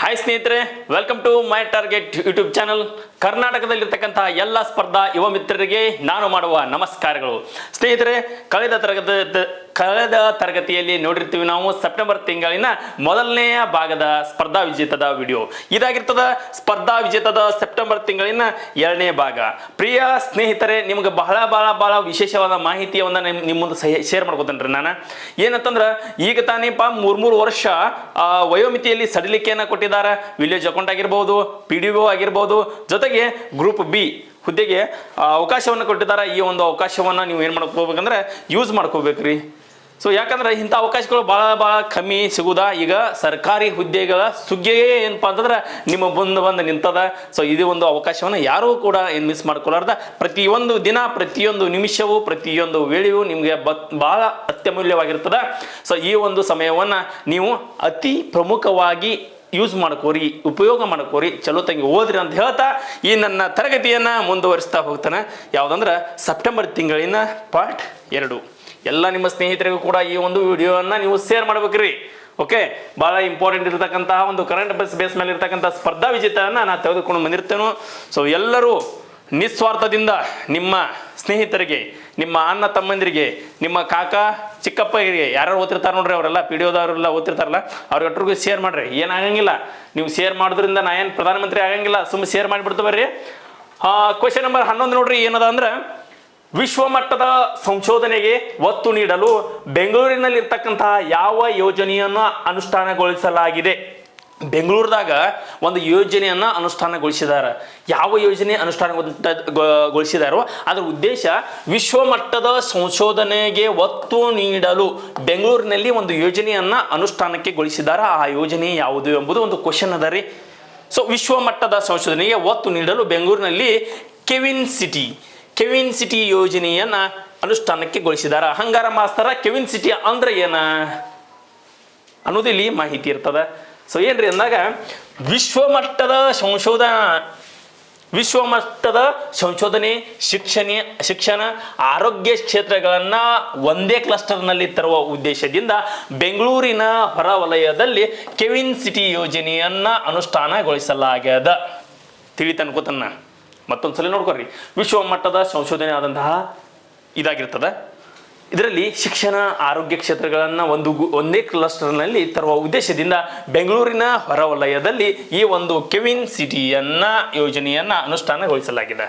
Hi ಸ್ನೇಹಿತರೆ, welcome to my target YouTube channel. ಕರ್ನಾಟಕದಲ್ಲಿರ್ತಕ್ಕಂಥ ಎಲ್ಲ ಸ್ಪರ್ಧಾ ಯುವ ಮಿತ್ರರಿಗೆ ನಾನು ಮಾಡುವ ನಮಸ್ಕಾರಗಳು. ಸ್ನೇಹಿತರೆ, ಕಳೆದ ತರಗತಿಯಲ್ಲಿ ನೋಡಿರ್ತೀವಿ ನಾವು ಸೆಪ್ಟೆಂಬರ್ ತಿಂಗಳಿನ ಮೊದಲನೆಯ ಭಾಗದ ಸ್ಪರ್ಧಾ ವಿಜೇತದ ವಿಡಿಯೋ ಇದಾಗಿರ್ತದ. ಸ್ಪರ್ಧಾ ವಿಜೇತದ ಸೆಪ್ಟೆಂಬರ್ ತಿಂಗಳಿನ 2ನೇ ಭಾಗ. ಪ್ರಿಯ ಸ್ನೇಹಿತರೆ, ನಿಮ್ಗೆ ಬಹಳ ವಿಶೇಷವಾದ ಮಾಹಿತಿಯನ್ನು ನಿಮ್ಮ ಮುಂದೆ ಶೇರ್ ಮಾಡ್ಕೊತೇನೆ ನಾನು. ಏನಂತಂದ್ರೆ, ಈಗ ತಾನೇಪ 3 ವರ್ಷ ವಯೋಮಿತಿಯಲ್ಲಿ ಸಡಿಲಿಕೆಯನ್ನು ಕೊಟ್ಟಿದ್ದಾರೆ. ವಿಲೇಜ್ ಅಕೌಂಟ್ ಆಗಿರ್ಬೋದು, PDO ಆಗಿರ್ಬೋದು, ಜೊತೆಗೆ ಗ್ರೂಪ್ ಬಿ ಹುದ್ದೆಗೆ ಅವಕಾಶವನ್ನು ಕೊಟ್ಟಿದ್ದಾರೆ. ಈ ಒಂದು ಅವಕಾಶವನ್ನು ನೀವು ಏನು ಮಾಡ್ಕೋಬೇಕಂದ್ರೆ ಯೂಸ್ ಮಾಡ್ಕೋಬೇಕ್ರಿ. ಸೊ ಯಾಕಂದ್ರೆ ಇಂಥ ಅವಕಾಶಗಳು ಭಾಳ ಕಮ್ಮಿ ಸಿಗುವುದಾ. ಈಗ ಸರ್ಕಾರಿ ಹುದ್ದೆಗಳ ಸುಗ್ಗಿಯೇ ಏನಪ್ಪ ಅಂತಂದ್ರೆ ನಿಮ್ಮ ಮುಂದೆ ಬಂದು ನಿಂತದ. ಸೊ ಇದು ಒಂದು ಅವಕಾಶವನ್ನು ಯಾರೂ ಕೂಡ ಏನು ಮಿಸ್ ಮಾಡ್ಕೊಳ್ಳಾರ್ದ. ಪ್ರತಿಯೊಂದು ದಿನ, ಪ್ರತಿಯೊಂದು ನಿಮಿಷವೂ, ಪ್ರತಿಯೊಂದು ವೇಳೆಯೂ ನಿಮಗೆ ಭಾಳ ಅತ್ಯಮೂಲ್ಯವಾಗಿರ್ತದೆ. ಸೊ ಈ ಒಂದು ಸಮಯವನ್ನು ನೀವು ಅತಿ ಪ್ರಮುಖವಾಗಿ ಯೂಸ್ ಮಾಡ್ಕೋರಿ, ಉಪಯೋಗ ಮಾಡ್ಕೋರಿ, ಚಲೋ ತಂಗಿ ಓದ್ರಿ ಅಂತ ಹೇಳ್ತಾ ಈ ನನ್ನ ತರಗತಿಯನ್ನು ಮುಂದುವರಿಸ್ತಾ ಹೋಗ್ತಾನೆ. ಯಾವುದಂದ್ರೆ ಸೆಪ್ಟೆಂಬರ್ ತಿಂಗಳಿನ ಪಾರ್ಟ್ 2. ಎಲ್ಲ ನಿಮ್ಮ ಸ್ನೇಹಿತರಿಗೂ ಕೂಡ ಈ ಒಂದು ವಿಡಿಯೋವನ್ನು ನೀವು ಶೇರ್ ಮಾಡ್ಬೇಕ್ರಿ. ಓಕೆ, ಭಾಳ ಇಂಪಾರ್ಟೆಂಟ್ ಇರತಕ್ಕಂತಹ ಒಂದು ಕರೆಂಟ್ ಬೇಸ್ ಮೇಲೆ ಇರತಕ್ಕಂಥ ಸ್ಪರ್ಧಾ ವಿಜೇತವನ್ನು ನಾನು ತೆಗೆದುಕೊಂಡು ಬಂದಿರ್ತೇನೆ. ಸೊ ಎಲ್ಲರೂ ನಿಸ್ವಾರ್ಥದಿಂದ ನಿಮ್ಮ ಸ್ನೇಹಿತರಿಗೆ, ನಿಮ್ಮ ಅಣ್ಣ ತಮ್ಮಂದಿರಿಗೆ, ನಿಮ್ಮ ಕಾಕ ಚಿಕ್ಕಪ್ಪರಿಗೆ ಯಾರು ಓದ್ತಿರ್ತಾರೆ ನೋಡ್ರಿ, ಅವರೆಲ್ಲ PDOದವರೆಲ್ಲ ಓದ್ತಿರ್ತಾರಲ್ಲ, ಅವ್ರಿಗಟ್ರಿಗೂ ಶೇರ್ ಮಾಡ್ರಿ. ಏನಾಗಂಗಿಲ್ಲ, ನೀವು ಶೇರ್ ಮಾಡೋದ್ರಿಂದ ನಾ ಏನು ಪ್ರಧಾನಮಂತ್ರಿ ಆಗಂಗಿಲ್ಲ, ಸುಮ್ಮನೆ ಶೇರ್ ಮಾಡಿಬಿಡ್ತು ಬರ್ರಿ. ಕ್ವೆಶ್ಚನ್ ನಂಬರ್ 11 ನೋಡ್ರಿ, ಏನದ ಅಂದ್ರೆ, ವಿಶ್ವಮಟ್ಟದ ಸಂಶೋಧನೆಗೆ ಒತ್ತು ನೀಡಲು ಬೆಂಗಳೂರಿನಲ್ಲಿರ್ತಕ್ಕಂತಹ ಯಾವ ಯೋಜನೆಯನ್ನು ಅನುಷ್ಠಾನಗೊಳಿಸಲಾಗಿದೆ? ಬೆಂಗಳೂರದಾಗ ಒಂದು ಯೋಜನೆಯನ್ನು ಅನುಷ್ಠಾನಗೊಳಿಸಿದ್ದಾರೆ. ಯಾವ ಯೋಜನೆ ಅನುಷ್ಠಾನಗೊಳಿಸಿದಾರೋ ಅದರ ಉದ್ದೇಶ ವಿಶ್ವಮಟ್ಟದ ಸಂಶೋಧನೆಗೆ ಒತ್ತು ನೀಡಲು ಬೆಂಗಳೂರಿನಲ್ಲಿ ಒಂದು ಯೋಜನೆಯನ್ನು ಅನುಷ್ಠಾನಕ್ಕೆ ಗೊಳಿಸಿದ್ದಾರೆ. ಆ ಯೋಜನೆ ಯಾವುದು ಎಂಬುದು ಒಂದು ಕ್ವಶನ್ ಅದ ರೀ. ಸೊ ವಿಶ್ವಮಟ್ಟದ ಸಂಶೋಧನೆಗೆ ಒತ್ತು ನೀಡಲು ಬೆಂಗಳೂರಿನಲ್ಲಿ ಕೆವಿನ್ ಸಿಟಿ ಯೋಜನೆಯನ್ನು ಅನುಷ್ಠಾನಕ್ಕೆ ಗೊಳಿಸಿದ್ದಾರೆ. ಹಂಗಾರ ಮಾಸ್ತರ ಕೆವಿನ್ ಸಿಟಿ ಅಂದ್ರೆ ಏನ ಅನ್ನೋದು ಇಲ್ಲಿ ಮಾಹಿತಿ ಇರ್ತದೆ. ಸೊ ಏನ್ರಿ ಅಂದಾಗ, ವಿಶ್ವಮಟ್ಟದ ಸಂಶೋಧನೆ, ಶಿಕ್ಷಣ, ಆರೋಗ್ಯ ಕ್ಷೇತ್ರಗಳನ್ನು ಒಂದೇ ಕ್ಲಸ್ಟರ್ನಲ್ಲಿ ತರುವ ಉದ್ದೇಶದಿಂದ ಬೆಂಗಳೂರಿನ ಹೊರವಲಯದಲ್ಲಿ ಕೆವಿನ್ ಸಿಟಿ ಯೋಜನೆಯನ್ನು ಅನುಷ್ಠಾನಗೊಳಿಸಲಾಗ್ಯದ. ತಿಳಿತನ್ಕೋತನ್ನ ಮತ್ತೊಂದ್ಸಲ ನೋಡ್ಕೊರಿ. ವಿಶ್ವಮಟ್ಟದ ಸಂಶೋಧನೆ ಆದಂತಹ ಇದಾಗಿರ್ತದೆ. ಇದರಲ್ಲಿ ಶಿಕ್ಷಣ, ಆರೋಗ್ಯ ಕ್ಷೇತ್ರಗಳನ್ನು ಒಂದೇ ಕ್ಲಸ್ಟರ್ನಲ್ಲಿ ತರುವ ಉದ್ದೇಶದಿಂದ ಬೆಂಗಳೂರಿನ ಹೊರವಲಯದಲ್ಲಿ ಈ ಒಂದು ಕೆವಿನ್ ಯೋಜನೆಯನ್ನು ಅನುಷ್ಠಾನಗೊಳಿಸಲಾಗಿದೆ.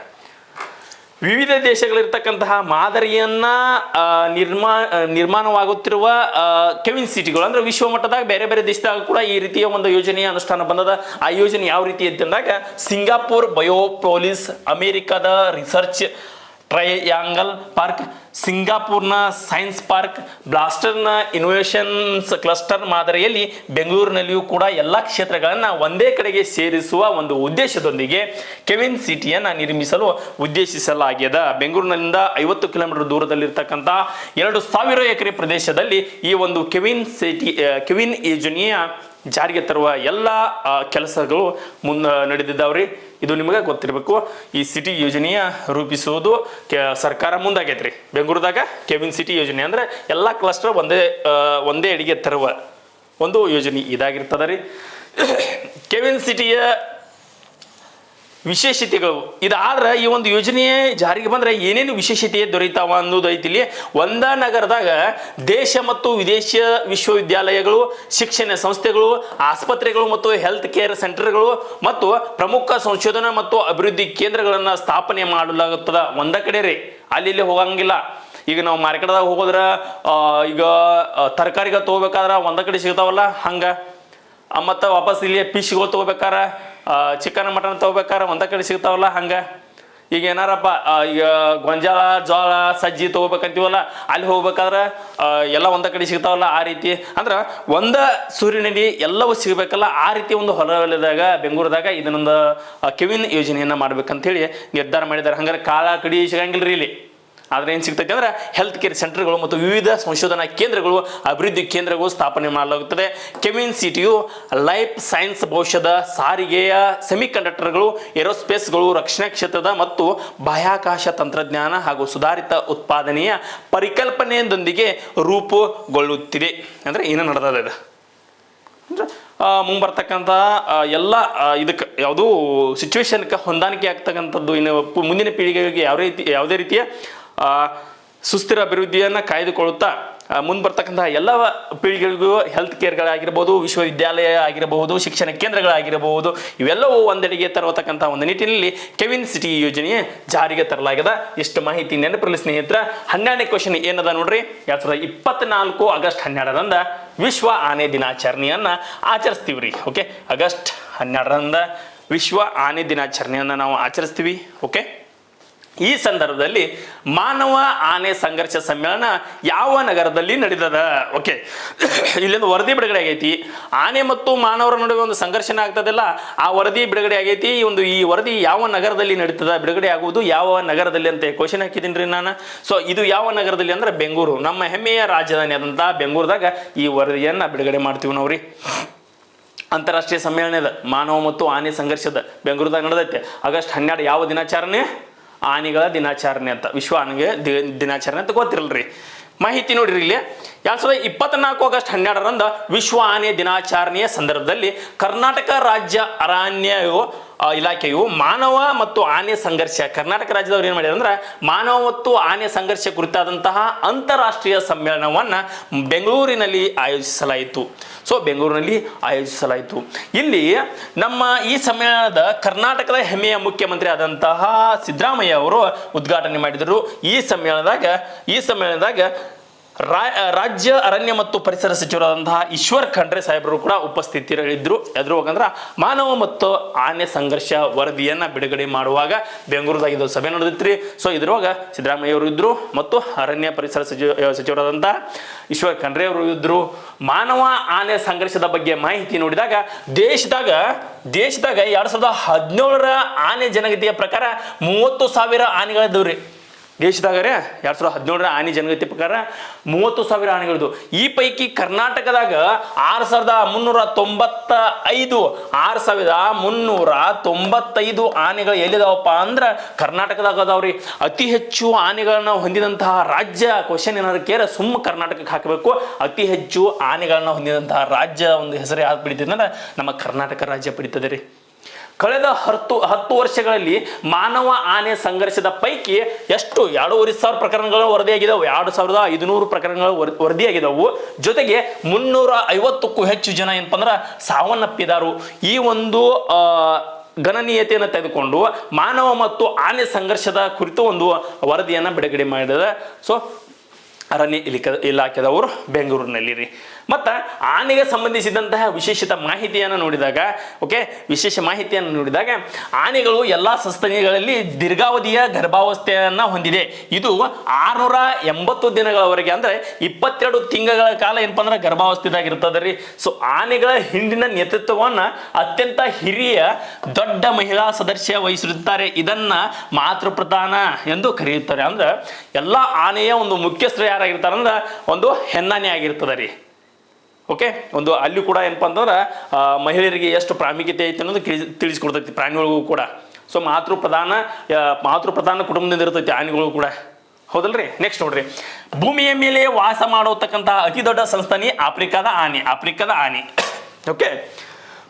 ವಿವಿಧ ದೇಶಗಳಿರ್ತಕ್ಕಂತಹ ಮಾದರಿಯನ್ನು ನಿರ್ಮಾಣವಾಗುತ್ತಿರುವ ಕೆವಿನ್ ಸಿಟಿಗಳು ಅಂದ್ರೆ ವಿಶ್ವಮಟ್ಟದಾಗ ಬೇರೆ ಬೇರೆ ದೇಶದಾಗ ಕೂಡ ಈ ರೀತಿಯ ಒಂದು ಯೋಜನೆಯ ಅನುಷ್ಠಾನ ಬಂದದ. ಆ ಯೋಜನೆ ಯಾವ ರೀತಿ ಅಂತಂದಾಗ, ಸಿಂಗಾಪುರ್ ಬಯೋಪೋಲಿಸ್, ಅಮೆರಿಕದ ರಿಸರ್ಚ್ ಟ್ರಯಾಂಗಲ್ ಪಾರ್ಕ್, ಸಿಂಗಾಪುರ್ನ ಸೈನ್ಸ್ ಪಾರ್ಕ್, ಬ್ಲಾಸ್ಟರ್ನ ಇನೋವೇಷನ್ಸ್ ಕ್ಲಸ್ಟರ್ ಮಾದರಿಯಲ್ಲಿ ಬೆಂಗಳೂರಿನಲ್ಲಿಯೂ ಕೂಡ ಎಲ್ಲ ಕ್ಷೇತ್ರಗಳನ್ನು ಒಂದೇ ಕಡೆಗೆ ಸೇರಿಸುವ ಒಂದು ಉದ್ದೇಶದೊಂದಿಗೆ ಕೆವಿನ್ ಸಿಟಿಯನ್ನು ನಿರ್ಮಿಸಲು ಉದ್ದೇಶಿಸಲಾಗಿದೆ. ಬೆಂಗಳೂರಿನಿಂದ 50 ಕಿಲೋಮೀಟರ್ ದೂರದಲ್ಲಿರ್ತಕ್ಕಂಥ 2000 ಎಕರೆ ಪ್ರದೇಶದಲ್ಲಿ ಈ ಒಂದು ಕೆವಿನ್ ಯೋಜನೆಯ ಜಾರಿಗೆ ತರುವ ಎಲ್ಲ ಕೆಲಸಗಳು ನಡೆದಿದ್ದಾವ್ರಿ. ಇದು ನಿಮಗೆ ಗೊತ್ತಿರಬೇಕು. ಈ ಸಿಟಿ ಯೋಜನೆಯ ರೂಪಿಸುವುದು ಸರ್ಕಾರ ಮುಂದಾಗೈತ್ರಿ. ಬೆಂಗಳೂರದಾಗ ಕೆವಿನ್ ಸಿಟಿ ಯೋಜನೆ ಅಂದ್ರೆ ಎಲ್ಲ ಕ್ಲಸ್ಟರ್ ಒಂದೇ ಅಡಿಗೆ ತರುವ ಒಂದು ಯೋಜನೆ ಇದಾಗಿರ್ತದ ರೀ. ಕೆವಿನ್ ಸಿಟಿಯ ವಿಶೇಷತೆಗಳು ಇದಾದ್ರೆ, ಈ ಒಂದು ಯೋಜನೆ ಜಾರಿಗೆ ಬಂದ್ರೆ ಏನೇನು ವಿಶೇಷತೆ ದೊರೆತಾವ ಅನ್ನೋದು ಐತಿ. ಇಲ್ಲಿ ಒಂದ ನಗರದಾಗ ದೇಶ ಮತ್ತು ವಿದೇಶ ವಿಶ್ವವಿದ್ಯಾಲಯಗಳು, ಶಿಕ್ಷಣ ಸಂಸ್ಥೆಗಳು, ಆಸ್ಪತ್ರೆಗಳು ಮತ್ತು ಹೆಲ್ತ್ ಕೇರ್ ಸೆಂಟರ್ಗಳು ಮತ್ತು ಪ್ರಮುಖ ಸಂಶೋಧನಾ ಮತ್ತು ಅಭಿವೃದ್ಧಿ ಕೇಂದ್ರಗಳನ್ನು ಸ್ಥಾಪನೆ ಮಾಡಲಾಗುತ್ತದೆ. ಒಂದ ಕಡೆ ರೀ, ಅಲ್ಲಿ ಹೋಗಂಗಿಲ್ಲ. ಈಗ ನಾವು ಮಾರ್ಕೆಟ್ದಾಗ ಹೋಗೋದ್ರ ಈಗ ತರಕಾರಿಗಳು ತಗೋಬೇಕಾದ್ರೆ ಒಂದ ಕಡೆ ಸಿಗ್ತಾವಲ್ಲ, ಹಂಗ. ಮತ್ತು ವಾಪಸ್ ಇಲ್ಲಿ ಫಿಶ್ಗಳು ತಗೋಬೇಕಾರ, ಚಿಕನ್ ಮಟನ್ ತಗೋಬೇಕಾರೆ ಒಂದ ಕಡೆ ಸಿಗ್ತಾವಲ್ಲ, ಹಂಗ. ಈಗ ಏನಾರಪ್ಪ ಈಗ ಗೊಂಜಾಳ, ಜೋಳ, ಸಜ್ಜಿ ತಗೋಬೇಕಂತೀವಲ್ಲ, ಅಲ್ಲಿ ಹೋಗ್ಬೇಕಾದ್ರೆ ಎಲ್ಲ ಒಂದ ಕಡೆ ಸಿಗ್ತಾವಲ್ಲ. ಆ ರೀತಿ ಅಂದ್ರೆ ಒಂದ ಸೂರ್ಯನಲ್ಲಿ ಎಲ್ಲವೂ ಸಿಗಬೇಕಲ್ಲ, ಆ ರೀತಿ ಒಂದು ಹೊಲದಾಗ ಬೆಂಗಳೂರದಾಗ ಇದನ್ನೊಂದು ಕೆವಿನ್ ಯೋಜನೆಯನ್ನು ಮಾಡ್ಬೇಕಂತೇಳಿ ನಿರ್ಧಾರ ಮಾಡಿದ್ದಾರೆ. ಹಂಗಾರೆ ಕಾಳ ಕಡಿ ಸಿಗಂಗಿಲ್ರಿ ಇಲ್ಲಿ. ಆದ್ರೆ ಏನು ಸಿಗ್ತೈತೆ ಅಂದ್ರೆ ಹೆಲ್ತ್ ಕೇರ್ ಸೆಂಟರ್ಗಳು ಮತ್ತು ವಿವಿಧ ಸಂಶೋಧನಾ ಕೇಂದ್ರಗಳು ಅಭಿವೃದ್ಧಿ ಕೇಂದ್ರಗಳು ಸ್ಥಾಪನೆ ಮಾಡಲಾಗುತ್ತದೆ. ಕೆವಿನ್ ಸಿಟಿಯು ಲೈಫ್ ಸೈನ್ಸ್ ಭವಿಷ್ಯದ ಸಾರಿಗೆಯ ಸೆಮಿಕಂಡಕ್ಟರ್ಗಳು, ಏರೋಸ್ಪೇಸ್ಗಳು, ರಕ್ಷಣಾ ಕ್ಷೇತ್ರದ ಮತ್ತು ಬಾಹ್ಯಾಕಾಶ ತಂತ್ರಜ್ಞಾನ ಹಾಗೂ ಸುಧಾರಿತ ಉತ್ಪಾದನೆಯ ಪರಿಕಲ್ಪನೆಯೊಂದಿಗೆ ರೂಪುಗೊಳ್ಳುತ್ತಿದೆ. ಅಂದ್ರೆ ಏನು ನಡೆದಿದೆ ಅಂದ್ರೆ ಮುಂಬರ್ತಕ್ಕಂಥ ಎಲ್ಲ ಇದಕ್ಕೆ ಯಾವುದೂ ಸಿಚುವೇಶನ್ಗೆ ಹೊಂದಾಣಿಕೆ ಆಗ್ತಕ್ಕಂಥದ್ದು, ಇನ್ನು ಮುಂದಿನ ಪೀಳಿಗೆಗೆ ಯಾವುದೇ ರೀತಿಯ ಸುಸ್ಥಿರ ಅಭಿವೃದ್ಧಿಯನ್ನು ಕಾಯ್ದುಕೊಳ್ಳುತ್ತಾ ಮುಂದೆ ಬರ್ತಕ್ಕಂತಹ ಎಲ್ಲ ಪೀಳಿಗೆಗಳಿಗೂ ಹೆಲ್ತ್ ಕೇರ್ಗಳಾಗಿರ್ಬೋದು, ವಿಶ್ವವಿದ್ಯಾಲಯ ಆಗಿರಬಹುದು, ಶಿಕ್ಷಣ ಕೇಂದ್ರಗಳಾಗಿರಬಹುದು, ಇವೆಲ್ಲವೂ ಒಂದೆಡೆಗೆ ತರತಕ್ಕಂಥ ಒಂದು ನಿಟ್ಟಿನಲ್ಲಿ ಕೆವಿನ್ ಸಿಟಿ ಯೋಜನೆ ಜಾರಿಗೆ ತರಲಾಗಿದೆ. ಎಷ್ಟು ಮಾಹಿತಿ ನೆನಪಿರಲಿ ಸ್ನೇಹಿತರ. 12ನೇ ಕ್ವಶನ್ ಏನದ ನೋಡ್ರಿ. 2024 ಆಗಸ್ಟ್ 12ರಂದ ವಿಶ್ವ ಆನೆ ದಿನಾಚರಣೆಯನ್ನ ಆಚರಿಸ್ತೀವಿ ರೀ. ಓಕೆ, ಆಗಸ್ಟ್ 12ರಂದ ವಿಶ್ವ ಆನೆ ದಿನಾಚರಣೆಯನ್ನ ನಾವು ಆಚರಿಸ್ತೀವಿ. ಓಕೆ, ಈ ಸಂದರ್ಭದಲ್ಲಿ ಮಾನವ ಆನೆ ಸಂಘರ್ಷ ಸಮ್ಮೇಳನ ಯಾವ ನಗರದಲ್ಲಿ ನಡೆದದ? ಓಕೆ, ಇಲ್ಲೊಂದು ವರದಿ ಬಿಡುಗಡೆ ಆಗೈತಿ. ಆನೆ ಮತ್ತು ಮಾನವರ ನಡುವೆ ಒಂದು ಸಂಘರ್ಷಣ ಆಗ್ತದಲ್ಲ, ಆ ವರದಿ ಬಿಡುಗಡೆ ಆಗೈತಿ. ಈ ವರದಿ ಯಾವ ನಗರದಲ್ಲಿ ನಡೀತದ, ಬಿಡುಗಡೆ ಆಗುವುದು ಯಾವ ನಗರದಲ್ಲಿ ಅಂತ ಕ್ವಶನ್ ಹಾಕಿದ್ದೀನಿ ರೀ ನಾನು. ಸೊ ಇದು ಯಾವ ನಗರದಲ್ಲಿ ಅಂದ್ರೆ ಬೆಂಗಳೂರು, ನಮ್ಮ ಹೆಮ್ಮೆಯ ರಾಜಧಾನಿ ಆದಂಥ ಬೆಂಗಳೂರದಾಗ ಈ ವರದಿಯನ್ನ ಬಿಡುಗಡೆ ಮಾಡ್ತೀವಿ ನಾವು ರೀ. ಅಂತಾರಾಷ್ಟ್ರೀಯ ಸಮ್ಮೇಳನದ ಮಾನವ ಮತ್ತು ಆನೆ ಸಂಘರ್ಷದ ಬೆಂಗಳೂರದಾಗ ನಡೆದೈತೆ. ಆಗಸ್ಟ್ 12 ಯಾವ ದಿನಾಚರಣೆ? ಆನೆಗಳ ದಿನಾಚರಣೆ ಅಂತ, ವಿಶ್ವ ಆನೆಗಳ ದಿನಾಚರಣೆ ಅಂತ ಗೊತ್ತಿರಲ್ರಿ. ಮಾಹಿತಿ ನೋಡಿರಿ ಇಲ್ಲಿ. 2024 ಆಗಸ್ಟ್ 12ರಂದ ವಿಶ್ವ ಆನೆ ದಿನಾಚರಣೆಯ ಸಂದರ್ಭದಲ್ಲಿ ಕರ್ನಾಟಕ ರಾಜ್ಯ ಅರಣ್ಯ ಇಲಾಖೆಯು ಮಾನವ ಮತ್ತು ಆನೆ ಸಂಘರ್ಷ, ಕರ್ನಾಟಕ ರಾಜ್ಯದವ್ರು ಏನು ಮಾಡಿದ್ರು ಅಂದ್ರೆ ಮಾನವ ಮತ್ತು ಆನೆ ಸಂಘರ್ಷ ಕುರಿತಾದಂತಹ ಅಂತಾರಾಷ್ಟ್ರೀಯ ಸಮ್ಮೇಳನವನ್ನ ಬೆಂಗಳೂರಿನಲ್ಲಿ ಆಯೋಜಿಸಲಾಯಿತು. ಸೊ ಬೆಂಗಳೂರಿನಲ್ಲಿ ಆಯೋಜಿಸಲಾಯಿತು. ಇಲ್ಲಿ ನಮ್ಮ ಈ ಸಮ್ಮೇಳನದ ಕರ್ನಾಟಕದ ಹೆಮ್ಮೆಯ ಮುಖ್ಯಮಂತ್ರಿ ಆದಂತಹ ಸಿದ್ದರಾಮಯ್ಯ ಅವರು ಉದ್ಘಾಟನೆ ಮಾಡಿದರು. ಈ ಸಮ್ಮೇಳನದಾಗ ರಾಜ್ಯ ಅರಣ್ಯ ಮತ್ತು ಪರಿಸರ ಸಚಿವರಾದಂತಹ ಈಶ್ವರ್ ಖಂಡ್ರೆ ಸಾಹೇಬರು ಕೂಡ ಉಪಸ್ಥಿತರಿದ್ದರು. ಎದುರುವಾಗಂದ್ರೆ ಮಾನವ ಮತ್ತು ಆನೆ ಸಂಘರ್ಷ ವರದಿಯನ್ನ ಬಿಡುಗಡೆ ಮಾಡುವಾಗ ಬೆಂಗಳೂರದಾಗ ಇದು ಸಭೆ ನಡೆದಿತ್ರಿ. ಸೊ ಇದ್ರೊಳಗ ಸಿದ್ದರಾಮಯ್ಯ ಅವರು ಇದ್ರು ಮತ್ತು ಅರಣ್ಯ ಪರಿಸರ ಸಚಿವರಾದಂತಹ ಈಶ್ವರ್ ಖಂಡ್ರೆ ಅವರು ಇದ್ರು. ಮಾನವ ಆನೆ ಸಂಘರ್ಷದ ಬಗ್ಗೆ ಮಾಹಿತಿ ನೋಡಿದಾಗ ದೇಶದಾಗ 2017ರ ಆನೆ ಜನಗತಿಯ ಪ್ರಕಾರ 30,000 ಆನೆಗಳಿದ್ದವ್ರಿ. ದೇಶದಾಗ 2017ರ ಆನೆ ಜನಗತಿ ಪ್ರಕಾರ 30,000 ಆನೆಗಳಿದ್ದು. ಈ ಪೈಕಿ ಕರ್ನಾಟಕದಾಗ 6,395 ಆನೆಗಳು ಎಲ್ಲಿದಾವಪ್ಪ ಅಂದ್ರೆ ಕರ್ನಾಟಕದಾಗ ಅದಾವ್ರಿ. ಅತಿ ಹೆಚ್ಚು ಆನೆಗಳನ್ನ ಹೊಂದಿದಂತಹ ರಾಜ್ಯ ಕ್ವಶನ್ ಏನಾದ್ರು ಕೇರ ಸುಮ್ಮ ಕರ್ನಾಟಕಕ್ಕೆ ಹಾಕಬೇಕು. ಅತಿ ಹೆಚ್ಚು ಆನೆಗಳನ್ನ ಹೊಂದಿದಂತಹ ರಾಜ್ಯ ಒಂದು ಹೆಸರು ಯಾವ್ದು ಪಡಿತದೆ ಅಂದ್ರೆ ನಮ್ಮ ಕರ್ನಾಟಕ ರಾಜ್ಯ ಪಡಿತದೆ ರೀ. ಕಳೆದ 10 ವರ್ಷಗಳಲ್ಲಿ ಮಾನವ ಆನೆ ಸಂಘರ್ಷದ ಪೈಕಿ ಎಷ್ಟು 2,500 ಪ್ರಕರಣಗಳು ವರದಿಯಾಗಿದ್ದಾವೆ. 2,500 ಪ್ರಕರಣಗಳು ವರದಿಯಾಗಿದ್ದಾವು. ಜೊತೆಗೆ 350ಕ್ಕೂ ಹೆಚ್ಚು ಜನ ಏನಪ್ಪ ಅಂದ್ರೆ ಸಾವನ್ನಪ್ಪಿದಾರು. ಈ ಒಂದು ಗಣನೀಯತೆಯನ್ನು ತೆಗೆದುಕೊಂಡು ಮಾನವ ಮತ್ತು ಆನೆ ಸಂಘರ್ಷದ ಕುರಿತು ಒಂದು ವರದಿಯನ್ನು ಬಿಡುಗಡೆ ಮಾಡಿದೆ. ಸೊ ಅರಣ್ಯ ಇಲಾಖೆದವರು ಬೆಂಗಳೂರಿನಲ್ಲಿ ರೀ. ಮತ್ತು ಆನೆಗೆ ಸಂಬಂಧಿಸಿದಂತಹ ವಿಶೇಷ ಮಾಹಿತಿಯನ್ನು ನೋಡಿದಾಗ ಆನೆಗಳು ಎಲ್ಲ ಸಸ್ತನಿಗಳಲ್ಲಿ ದೀರ್ಘಾವಧಿಯ ಗರ್ಭಾವಸ್ಥೆಯನ್ನು ಹೊಂದಿದೆ. ಇದು 680 ದಿನಗಳವರೆಗೆ ಅಂದರೆ 22 ತಿಂಗಳ ಕಾಲ ಏನಪ್ಪ ಅಂದ್ರೆ ಗರ್ಭಾವಸ್ಥೆದಾಗಿರ್ತದೆ ರೀ. ಸೊ ಆನೆಗಳ ಹಿಂಡಿನ ನೇತೃತ್ವವನ್ನು ಅತ್ಯಂತ ಹಿರಿಯ ದೊಡ್ಡ ಮಹಿಳಾ ಸದಸ್ಯ ವಹಿಸಿರುತ್ತಾರೆ. ಇದನ್ನ ಮಾತೃಪ್ರಧಾನ ಎಂದು ಕರೆಯುತ್ತಾರೆ. ಅಂದ್ರೆ ಎಲ್ಲ ಆನೆಯ ಒಂದು ಮುಖ್ಯಸ್ಥರು ಯಾರಾಗಿರ್ತಾರೆ ಅಂದ್ರೆ ಒಂದು ಹೆಣ್ಣಾನೆ ಆಗಿರ್ತದೆ ರೀ. ಓಕೆ, ಒಂದು ಅಲ್ಲಿ ಕೂಡ ಏನಪ್ಪ ಅಂತಂದ್ರೆ ಮಹಿಳೆಯರಿಗೆ ಎಷ್ಟು ಪ್ರಾಮುಖ್ಯತೆ ಐತೆ ಅನ್ನೋದು ತಿಳಿಸ್ಕೊಡ್ತೈತಿ ಪ್ರಾಣಿಗಳಿಗೂ ಕೂಡ. ಸೊ ಮಾತೃಪ್ರಧಾನ ಕುಟುಂಬದಿಂದ ಇರ್ತೈತಿ ಆನೆಗಳು ಕೂಡ, ಹೌದಲ್ರಿ. ನೆಕ್ಸ್ಟ್ ನೋಡ್ರಿ, ಭೂಮಿಯ ಮೇಲೆ ವಾಸ ಮಾಡತಕ್ಕಂತಹ ಅತಿ ದೊಡ್ಡ ಸಸ್ತನಿ ಆಫ್ರಿಕಾದ ಆನೆ. ಓಕೆ,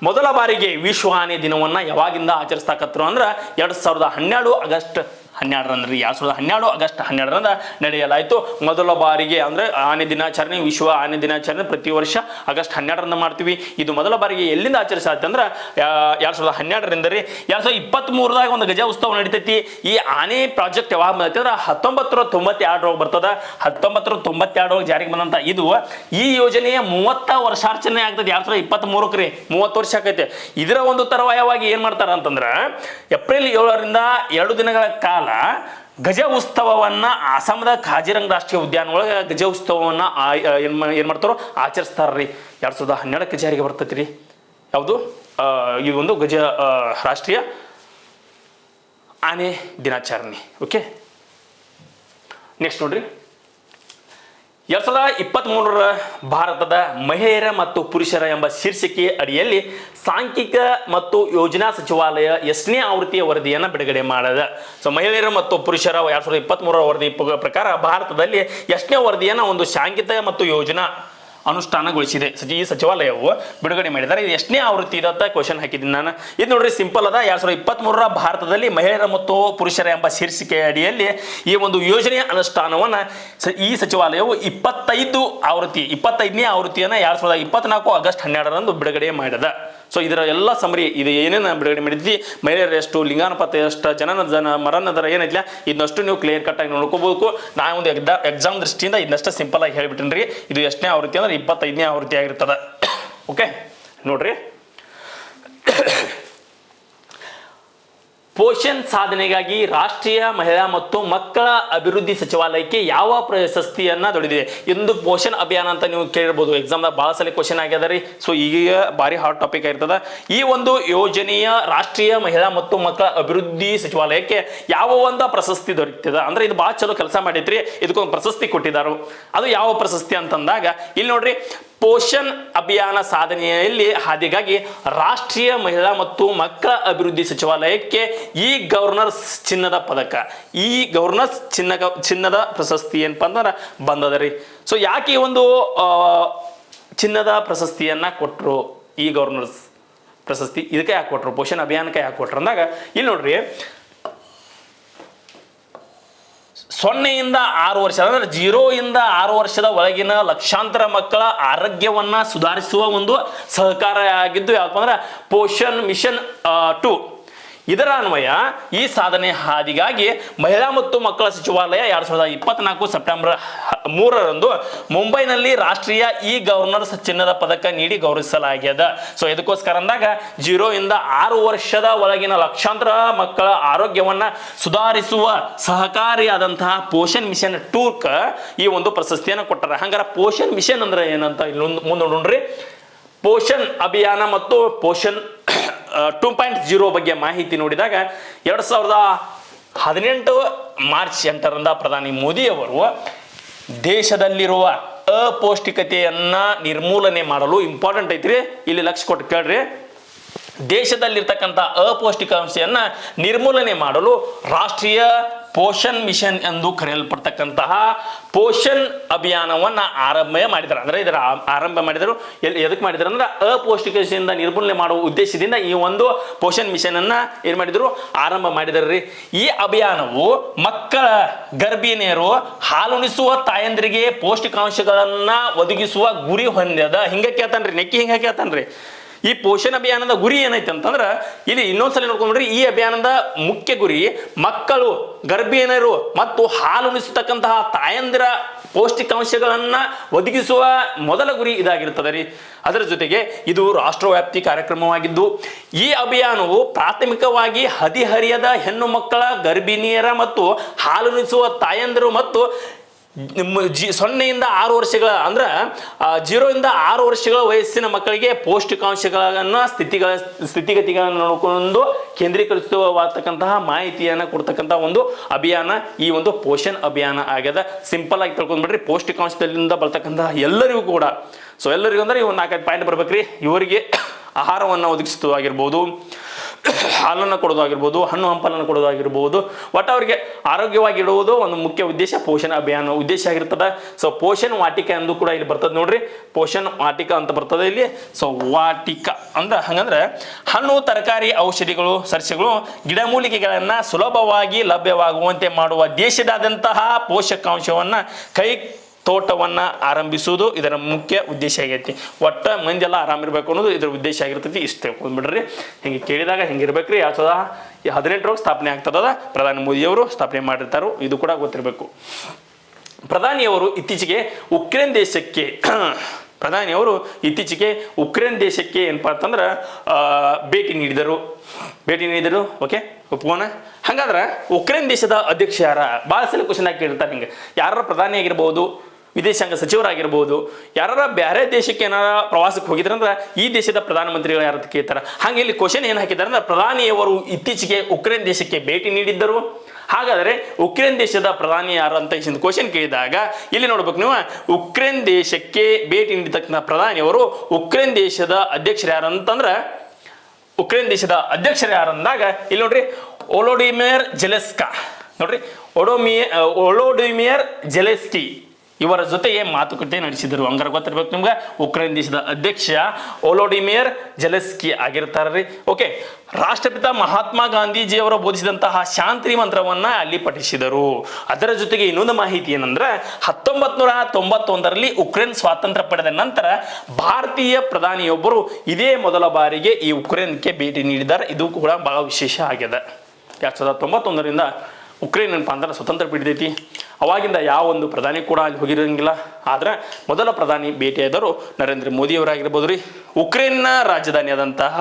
ಮೊದಲ ಬಾರಿಗೆ ವಿಶ್ವ ಆನೆ ದಿನವನ್ನ ಯಾವಾಗಿಂದ ಆಚರಿಸ್ತಾಕತ್ರು ಅಂದ್ರೆ 2012 ಆಗಸ್ಟ್ 12ರಂದ್ರಿ. 2012 ಆಗಸ್ಟ್ 12ರಂದ ನಡೆಯಲಾಯಿತು. ಮೊದಲ ಬಾರಿಗೆ ಅಂದ್ರೆ ಆನೆ ದಿನಾಚರಣೆ, ವಿಶ್ವ ಆನೆ ದಿನಾಚರಣೆ ಪ್ರತಿ ವರ್ಷ ಆಗಸ್ಟ್ 12ರಂದ ಮಾಡ್ತೀವಿ. ಇದು ಮೊದಲ ಬಾರಿಗೆ ಎಲ್ಲಿಂದ ಆಚರಿಸಾಯ್ತು ಅಂದ್ರೆ 2012ರಿಂದ ರೀ. 2023ದಾಗ ಒಂದು ಗಜ ಉತ್ಸವ ನಡೀತೈತಿ. ಈ ಆನೆ ಪ್ರಾಜೆಕ್ಟ್ ಯಾವಾಗ ಬಂದೈತಿ ಅಂದ್ರೆ 1992 ಬರ್ತದ. 1992 ಜಾರಿಗೆ ಬಂದಂತ ಇದು ಈ ಯೋಜನೆಯ 30 ವರ್ಷಾಚರಣೆ ಆಗ್ತದೆ. 2023 ರೀ, 30 ವರ್ಷ ಆಕೈತೆ. ಇದರ ಒಂದು ತರುವಾಯವಾಗಿ ಏನ್ ಮಾಡ್ತಾರ ಅಂತಂದ್ರ ಏಪ್ರಿಲ್ 7ರಿಂದ 2 ದಿನಗಳ ಕಾಲ ಗಜ ಉತ್ಸವವನ್ನ ಅಸ್ಸಾಂದ ಕಾಜಿರಂಗ ರಾಷ್ಟ್ರೀಯ ಉದ್ಯಾನ ಒಳಗೆ ಗಜ ಉತ್ಸವವನ್ನ ಏನ್ ಮಾಡ್ತಾರೋ ಆಚರಿಸ್ತಾರ್ರಿ. 2012ಕ್ಕೆ ಜಾರಿಗೆ ಬರ್ತೈತಿ ರೀ. ಯಾವುದು ಈ ಒಂದು ಗಜ ರಾಷ್ಟ್ರೀಯ ಆನೆ ದಿನಾಚರಣೆ. ಓಕೆ, ನೆಕ್ಸ್ಟ್ ನೋಡ್ರಿ, 2023 ಭಾರತದ ಮಹಿಳೆಯರ ಮತ್ತು ಪುರುಷರ ಎಂಬ ಶೀರ್ಷಿಕೆ ಅಡಿಯಲ್ಲಿ ಸಾಂಖ್ಯಿಕ ಮತ್ತು ಯೋಜನಾ ಸಚಿವಾಲಯ ಎಷ್ಟನೇ ಆವೃತ್ತಿಯ ವರದಿಯನ್ನು ಬಿಡುಗಡೆ ಮಾಡಿದೆ. ಸೊ ಮಹಿಳೆಯರ ಮತ್ತು ಪುರುಷರ 2023 ವರದಿ ಪ್ರಕಾರ ಭಾರತದಲ್ಲಿ ಎಷ್ಟನೇ ವರದಿಯನ್ನು ಒಂದು ಸಾಂಖ್ಯಿಕ ಮತ್ತು ಯೋಜನಾ ಅನುಷ್ಠಾನಗೊಳಿಸಿದೆ ಈ ಸಚಿವಾಲಯವು ಬಿಡುಗಡೆ ಮಾಡಿದ್ದಾರೆ. ಇದು ಎಷ್ಟನೇ ಆವೃತ್ತಿ ಇದಂತ ಕ್ವಶನ್ ಹಾಕಿದ್ದೀನಿ ನಾನು. ಇದು ನೋಡ್ರಿ ಸಿಂಪಲ್ ಅದ. 2023 ಭಾರತದಲ್ಲಿ ಮಹಿಳೆಯರ ಮತ್ತು ಪುರುಷರ ಎಂಬ ಶೀರ್ಷಿಕೆ ಅಡಿಯಲ್ಲಿ ಈ ಒಂದು ಯೋಜನೆಯ ಅನುಷ್ಠಾನವನ್ನು ಈ ಸಚಿವಾಲಯವು 25ನೇ ಆವೃತ್ತಿಯನ್ನು 2024 ಆಗಸ್ಟ್ 12ರಂದು ಬಿಡುಗಡೆ ಮಾಡಿದೆ. ಸೊ ಇದರ ಎಲ್ಲ ಸಮರಿ ಇದು ಏನೇನು ಬಿಡುಗಡೆ ಮಾಡಿದ್ವಿ, ಮಹಿಳೆಯರು ಎಷ್ಟು, ಲಿಂಗಾನುಪಾತ ಎಷ್ಟು, ಮರಣ ದರ ಏನೈತಿಲ್ಲ, ಇದನ್ನಷ್ಟು ನೀವು ಕ್ಲಿಯರ್ ಕಟ್ ಆಗಿ ನೋಡ್ಕೋಬೇಕು. ನಾನು ಒಂದು ಎಕ್ಸಾಮ್ ದೃಷ್ಟಿಯಿಂದ ಇದನ್ನಷ್ಟು ಸಿಂಪಲ್ ಆಗಿ ಹೇಳ್ಬಿಟ್ಟಿನಿ ರೀ. ಇದು ಎಷ್ಟನೇ ಆವೃತ್ತಿ ಅಂದ್ರೆ 25ನೇ ಆವೃತ್ತಿ ಆಗಿರ್ತದೆ. ಓಕೆ ನೋಡ್ರಿ, ಪೋಷಣ್ ಸಾಧನೆಗಾಗಿ ರಾಷ್ಟ್ರೀಯ ಮಹಿಳಾ ಮತ್ತು ಮಕ್ಕಳ ಅಭಿವೃದ್ಧಿ ಸಚಿವಾಲಯಕ್ಕೆ ಯಾವ ಪ್ರಶಸ್ತಿಯನ್ನ ದೊರೆತಿದೆ ಎಂದು ಪೋಷಣ್ ಅಭಿಯಾನ ಅಂತ ನೀವು ಕೇಳಿರ್ಬೋದು. ಎಕ್ಸಾಮ್ದಾಗ ಭಾಳ ಸಲ ಕ್ವಶನ್ ಆಗ್ಯದ ರೀ. ಸೊ ಈಗ ಭಾರಿ ಹಾಟ್ ಟಾಪಿಕ್ ಆಗಿರ್ತದ. ಈ ಒಂದು ಯೋಜನೆಯ ರಾಷ್ಟ್ರೀಯ ಮಹಿಳಾ ಮತ್ತು ಮಕ್ಕಳ ಅಭಿವೃದ್ಧಿ ಸಚಿವಾಲಯಕ್ಕೆ ಯಾವ ಒಂದು ಪ್ರಶಸ್ತಿ ದೊರೆತಿದೆ ಅಂದ್ರೆ ಇದು ಭಾಳ ಚಲೋ ಕೆಲಸ ಮಾಡೈತ್ರಿ, ಇದಕ್ಕೊಂದು ಪ್ರಶಸ್ತಿ ಕೊಟ್ಟಿದ್ದಾರೆ. ಅದು ಯಾವ ಪ್ರಶಸ್ತಿ ಅಂತಂದಾಗ ಇಲ್ಲಿ ನೋಡ್ರಿ, ಪೋಷಣ್ ಅಭಿಯಾನ ಸಾಧನೆಯಲ್ಲಿ ಹಾದಿಗಾಗಿ ರಾಷ್ಟ್ರೀಯ ಮಹಿಳಾ ಮತ್ತು ಮಕ್ಕಳ ಅಭಿವೃದ್ಧಿ ಸಚಿವಾಲಯಕ್ಕೆ ಈ ಗವರ್ನರ್ಸ್ ಚಿನ್ನದ ಪದಕ, ಈ ಗವರ್ನರ್ಸ್ ಚಿನ್ನದ ಪ್ರಶಸ್ತಿ ಏನಪ್ಪ ಅಂದ್ರೆ ಬಂದದರಿ. ಸೊ ಯಾಕೆ ಈ ಒಂದು ಚಿನ್ನದ ಪ್ರಶಸ್ತಿಯನ್ನ ಕೊಟ್ಟರು, ಈ ಗವರ್ನರ್ಸ್ ಪ್ರಶಸ್ತಿ ಇದಕ್ಕೆ ಯಾಕೆ ಕೊಟ್ಟರು, ಪೋಷಣ್ ಅಭಿಯಾನಕ್ಕೆ ಯಾಕೆ ಕೊಟ್ಟರು ಅಂದಾಗ ಇಲ್ಲಿ ನೋಡ್ರಿ, 0 to 6 ವರ್ಷ ಅಂದ್ರೆ 0 to 6 ವರ್ಷದ ಒಳಗಿನ ಲಕ್ಷಾಂತರ ಮಕ್ಕಳ ಆರೋಗ್ಯವನ್ನ ಸುಧಾರಿಸುವ ಒಂದು ಸಹಕಾರ ಆಗಿದ್ದು ಯಾವಪ್ಪ ಅಂದ್ರೆ ಪೋಷಣ್ ಮಿಷನ್ 2. ಇದರ ಅನ್ವಯ ಈ ಸಾಧನೆ ಹಾದಿಗಾಗಿ ಮಹಿಳಾ ಮತ್ತು ಮಕ್ಕಳ ಸಚಿವಾಲಯ 2024 ಸೆಪ್ಟೆಂಬರ್ 3ರಂದು ಮುಂಬೈನಲ್ಲಿ ರಾಷ್ಟ್ರೀಯ ಇ ಗವರ್ನರ್ಸ್ ಚಿನ್ನದ ಪದಕ ನೀಡಿ ಗೌರವಿಸಲಾಗಿದೆ. ಸೊ ಇದಕ್ಕೋಸ್ಕರ ಅಂದಾಗ 0 to 6 ವರ್ಷದ ಒಳಗಿನ ಲಕ್ಷಾಂತರ ಮಕ್ಕಳ ಆರೋಗ್ಯವನ್ನ ಸುಧಾರಿಸುವ ಸಹಕಾರಿಯಾದಂತಹ ಪೋಷಣ್ ಮಿಷನ್ 2ಕ ಈ ಒಂದು ಪ್ರಶಸ್ತಿಯನ್ನು ಕೊಟ್ಟರೆ. ಹಂಗಾರೆ ಪೋಷಣ್ ಮಿಷನ್ ಅಂದ್ರೆ ಏನಂತ ಇಲ್ಲಿ ಮುಂದೆ ನೋಡ್ರಿ. ಪೋಷಣ್ ಅಭಿಯಾನ ಮತ್ತು ಪೋಷಣ್ 2.0 ಬಗ್ಗೆ ಮಾಹಿತಿ ನೋಡಿದಾಗ 2018 ಮಾರ್ಚ್ 8ರಂದ ಪ್ರಧಾನಿ ಮೋದಿ ಅವರು ದೇಶದಲ್ಲಿರುವ ಅಪೌಷ್ಟಿಕತೆಯನ್ನ ನಿರ್ಮೂಲನೆ ಮಾಡಲು, ಇಂಪಾರ್ಟೆಂಟ್ ಐತ್ರಿ ಇಲ್ಲಿ ಲಕ್ಷ ಕೊಟ್ಟು ಕೇಳ್ರಿ, ದೇಶದಲ್ಲಿರ್ತಕ್ಕಂಥ ಅಪೌಷ್ಟಿಕಾಂಶವನ್ನ ನಿರ್ಮೂಲನೆ ಮಾಡಲು ರಾಷ್ಟ್ರೀಯ ಪೋಷಣ್ ಮಿಷನ್ ಎಂದು ಕರೆಯಲ್ಪಡ್ತಕ್ಕಂತಹ ಪೋಷಣ್ ಅಭಿಯಾನವನ್ನ ಆರಂಭ ಮಾಡಿದ್ದಾರೆ. ಅಂದ್ರೆ ಇದರ ಆರಂಭ ಮಾಡಿದರು ಎದಕ್ಕೆ ಮಾಡಿದ್ರು ಅಂದ್ರೆ ಅಪೌಷ್ಟಿಕತೆಯಿಂದ ನಿರ್ಮೂಲನೆ ಮಾಡುವ ಉದ್ದೇಶದಿಂದ ಈ ಒಂದು ಪೋಷಣ್ ಮಿಷನ್ ಅನ್ನ ಏನ್ ಮಾಡಿದ್ರು, ಆರಂಭ ಮಾಡಿದಾರ್ರಿ. ಈ ಅಭಿಯಾನವು ಮಕ್ಕಳ, ಗರ್ಭಿಣಿಯರು, ಹಾಲುಣಿಸುವ ತಾಯಂದ್ರಿಗೆ ಪೌಷ್ಟಿಕಾಂಶಗಳನ್ನ ಒದಗಿಸುವ ಗುರಿ ಹೊಂದ್ಯದ. ಹಿಂಗ ಕೇಳ್ತಾನ್ರಿ, ನೆಕ್ಕಿ ಹಿಂಗ ಕೇಳ್ತಾನ್ರಿ. ಈ ಪೋಷಣ್ ಅಭಿಯಾನದ ಗುರಿ ಏನೈತೆ ಅಂತಂದ್ರೆ ಇಲ್ಲಿ ಇನ್ನೊಂದ್ಸಲ ನೋಡ್ಕೊಂಡ್ರಿ, ಈ ಅಭಿಯಾನದ ಮುಖ್ಯ ಗುರಿ ಮಕ್ಕಳು, ಗರ್ಭಿಣಿಯರು ಮತ್ತು ಹಾಲುಣಿಸತಕ್ಕಂತಹ ತಾಯಂದಿರ ಪೌಷ್ಟಿಕಾಂಶಗಳನ್ನ ಒದಗಿಸುವ ಮೊದಲ ಗುರಿ ಇದಾಗಿರ್ತದೆ ರೀ. ಅದರ ಜೊತೆಗೆ ಇದು ರಾಷ್ಟ್ರವ್ಯಾಪ್ತಿ ಕಾರ್ಯಕ್ರಮವಾಗಿದ್ದು ಈ ಅಭಿಯಾನವು ಪ್ರಾಥಮಿಕವಾಗಿ ಹದಿಹರಿಯದ ಹೆಣ್ಣು ಮಕ್ಕಳ, ಗರ್ಭಿಣಿಯರ ಮತ್ತು ಹಾಲುಣಿಸುವ ತಾಯಂದಿರು ಮತ್ತು 0 to 6 ವರ್ಷಗಳ ಅಂದ್ರೆ 0 to 6 ವರ್ಷಗಳ ವಯಸ್ಸಿನ ಮಕ್ಕಳಿಗೆ ಪೌಷ್ಟಿಕಾಂಶಗಳನ್ನ ಸ್ಥಿತಿಗತಿಗಳನ್ನು ನೋಡಿಕೊಂಡು ಕೇಂದ್ರೀಕರಿಸುವತಕ್ಕಂತಹ ಮಾಹಿತಿಯನ್ನು ಕೊಡ್ತಕ್ಕಂತಹ ಒಂದು ಅಭಿಯಾನ ಈ ಒಂದು ಪೋಷಣ್ ಅಭಿಯಾನ ಆಗ್ಯದ. ಸಿಂಪಲ್ ಆಗಿ ತಿಳ್ಕೊಂಡ್ಬಿಡ್ರಿ, ಪೌಷ್ಟಿಕಾಂಶದಿಂದ ಬರ್ತಕ್ಕಂತಹ ಎಲ್ಲರಿಗೂ ಕೂಡ, ಸೊ ಎಲ್ಲರಿಗೂ ಅಂದ್ರೆ ಇವು 4-5 ಪಾಯಿಂಟ್ ಬರ್ಬೇಕ್ರಿ. ಇವರಿಗೆ ಆಹಾರವನ್ನು ಒದಗಿಸುವುದಾಗಿರ್ಬೋದು, ಹಾಲನ್ನು ಕೊಡೋದಾಗಿರ್ಬೋದು, ಹಣ್ಣು ಹಂಪಲನ್ನು ಕೊಡೋದಾಗಿರ್ಬೋದು, ಒಟ್ಟು ಅವರಿಗೆ ಆರೋಗ್ಯವಾಗಿಡುವುದು ಒಂದು ಮುಖ್ಯ ಉದ್ದೇಶ ಪೋಷಣ್ ಅಭಿಯಾನ ಉದ್ದೇಶ ಆಗಿರ್ತದೆ. ಸೊ ಪೋಷಣ್ ವಾಟಿಕ ಎಂದು ಕೂಡ ಇಲ್ಲಿ ಬರ್ತದೆ ನೋಡ್ರಿ, ಪೋಷಣ್ ವಾಟಿಕ ಅಂತ ಬರ್ತದೆ ಇಲ್ಲಿ. ಸೊ ವಾಟಿಕ ಅಂದ್ರೆ ಹಂಗಂದ್ರೆ ಹಣ್ಣು, ತರಕಾರಿ, ಔಷಧಿಗಳು, ಸಸ್ಯಗಳು, ಗಿಡಮೂಲಿಕೆಗಳನ್ನ ಸುಲಭವಾಗಿ ಲಭ್ಯವಾಗುವಂತೆ ಮಾಡುವ ದೇಶದಾದ್ಯಂತಹ ಪೋಷಕಾಂಶವನ್ನ ತೋಟವನ್ನ ಆರಂಭಿಸುವುದು ಇದರ ಮುಖ್ಯ ಉದ್ದೇಶ ಆಗೈತಿ. ಒಟ್ಟ ಮಂದಿಯೆಲ್ಲ ಆರಾಮಿರ್ಬೇಕು ಅನ್ನೋದು ಇದರ ಉದ್ದೇಶ ಆಗಿರ್ತೈತಿ. ಇಷ್ಟು ತಿಳ್ಕೊಂಡ್ಬಿಡ್ರಿ. ಹಿಂಗೆ ಕೇಳಿದಾಗ ಹಿಂಗಿರ್ಬೇಕ್ರಿ. 2018 ಸ್ಥಾಪನೆ ಆಗ್ತದ, ಪ್ರಧಾನಿ ಮೋದಿಯವರು ಸ್ಥಾಪನೆ ಮಾಡಿರ್ತಾರೋ ಇದು ಕೂಡ ಗೊತ್ತಿರಬೇಕು. ಪ್ರಧಾನಿಯವರು ಇತ್ತೀಚೆಗೆ ಉಕ್ರೇನ್ ದೇಶಕ್ಕೆ ಏನಪ್ಪಾ ಅಂತಂದ್ರೆ ಭೇಟಿ ನೀಡಿದರು. ಓಕೆ, ಒಪ್ಕೋಣ. ಹಂಗಾದ್ರೆ ಉಕ್ರೇನ್ ದೇಶದ ಅಧ್ಯಕ್ಷ ಯಾರ? ಭಾಳ ಸಲ ಕ್ವಶನ್ ಆಗಿ ಕೇಳ್ತಾರೆ. ಹಿಂಗೆ ಯಾರ ಪ್ರಧಾನಿ ಆಗಿರ್ಬೋದು, ವಿದೇಶಾಂಗ ಸಚಿವರಾಗಿರ್ಬೋದು, ಯಾರ ಬೇರೆ ದೇಶಕ್ಕೆ ಏನಾರ ಪ್ರವಾಸಕ್ಕೆ ಹೋಗಿದ್ರಂದ್ರೆ ಈ ದೇಶದ ಪ್ರಧಾನಮಂತ್ರಿಗಳು ಯಾರು ಕೇಳ್ತಾರೆ. ಹಾಗೆ ಇಲ್ಲಿ ಕ್ವಶನ್ ಏನು ಹಾಕಿದ್ದಾರೆ ಅಂದ್ರೆ ಪ್ರಧಾನಿಯವರು ಇತ್ತೀಚೆಗೆ ಉಕ್ರೇನ್ ದೇಶಕ್ಕೆ ಭೇಟಿ ನೀಡಿದ್ದರು, ಹಾಗಾದರೆ ಉಕ್ರೇನ್ ದೇಶದ ಪ್ರಧಾನಿ ಯಾರು ಅಂತ ಈ ಕ್ವಶನ್ ಕೇಳಿದಾಗ ಇಲ್ಲಿ ನೋಡ್ಬೇಕು ನೀವು, ಉಕ್ರೇನ್ ದೇಶಕ್ಕೆ ಭೇಟಿ ನೀಡತಕ್ಕಂಥ ಪ್ರಧಾನಿಯವರು ಉಕ್ರೇನ್ ದೇಶದ ಅಧ್ಯಕ್ಷರು ಯಾರು ಅಂತಂದ್ರೆ, ಉಕ್ರೇನ್ ದೇಶದ ಅಧ್ಯಕ್ಷರು ಯಾರು ಅಂದಾಗ ಇಲ್ಲಿ ನೋಡ್ರಿ ವೋಲೋಡಿಮಿರ್ ಜೆಲೆನ್ಸ್ಕಿ ನೋಡ್ರಿ, ವೋಲೋಡಿಮಿರ್ ಜೆಲೆನ್ಸ್ಕಿ ಇವರ ಜೊತೆಗೆ ಮಾತುಕತೆ ನಡೆಸಿದರು. ಹಂಗಾರ ಗೊತ್ತಿರ್ಬೇಕು ನಿಮ್ಗೆ, ಉಕ್ರೇನ್ ದೇಶದ ಅಧ್ಯಕ್ಷ ವೋಲೋಡಿಮಿರ್ ಜೆಲೆನ್ಸ್ಕಿ ಆಗಿರ್ತಾರ್ರಿ. ಓಕೆ, ರಾಷ್ಟ್ರಪಿತ ಮಹಾತ್ಮ ಗಾಂಧೀಜಿಯವರ ಬೋಧಿಸಿದಂತಹ ಶಾಂತಿ ಮಂತ್ರವನ್ನ ಅಲ್ಲಿ ಪಠಿಸಿದರು. ಅದರ ಜೊತೆಗೆ ಇನ್ನೊಂದು ಮಾಹಿತಿ ಏನಂದ್ರೆ 1991ರಲ್ಲಿ ಉಕ್ರೇನ್ ಸ್ವಾತಂತ್ರ್ಯ ಪಡೆದ ನಂತರ ಭಾರತೀಯ ಪ್ರಧಾನಿಯೊಬ್ಬರು ಇದೇ ಮೊದಲ ಬಾರಿಗೆ ಈ ಉಕ್ರೇನ್ಗೆ ಭೇಟಿ ನೀಡಿದ್ದಾರೆ. ಇದು ಕೂಡ ಬಹಳ ವಿಶೇಷ ಆಗಿದೆ. 1991ರಿಂದ ಉಕ್ರೇನ್ ಏನಪ್ಪ ಅಂದ್ರೆ ಸ್ವತಂತ್ರ ಪಡೆದೈತಿ. ಅವಾಗಿಂದ ಯಾವ ಒಂದು ಪ್ರಧಾನಿ ಕೂಡ ಅಲ್ಲಿ ಹೋಗಿರಂಗಿಲ್ಲ. ಆದ್ರೆ ಮೊದಲ ಪ್ರಧಾನಿ ಭೇಟಿಯಾದರು ನರೇಂದ್ರ ಮೋದಿಯವರಾಗಿರ್ಬೋದು ರೀ. ಉಕ್ರೇನ್ನ ರಾಜಧಾನಿ ಆದಂತಹ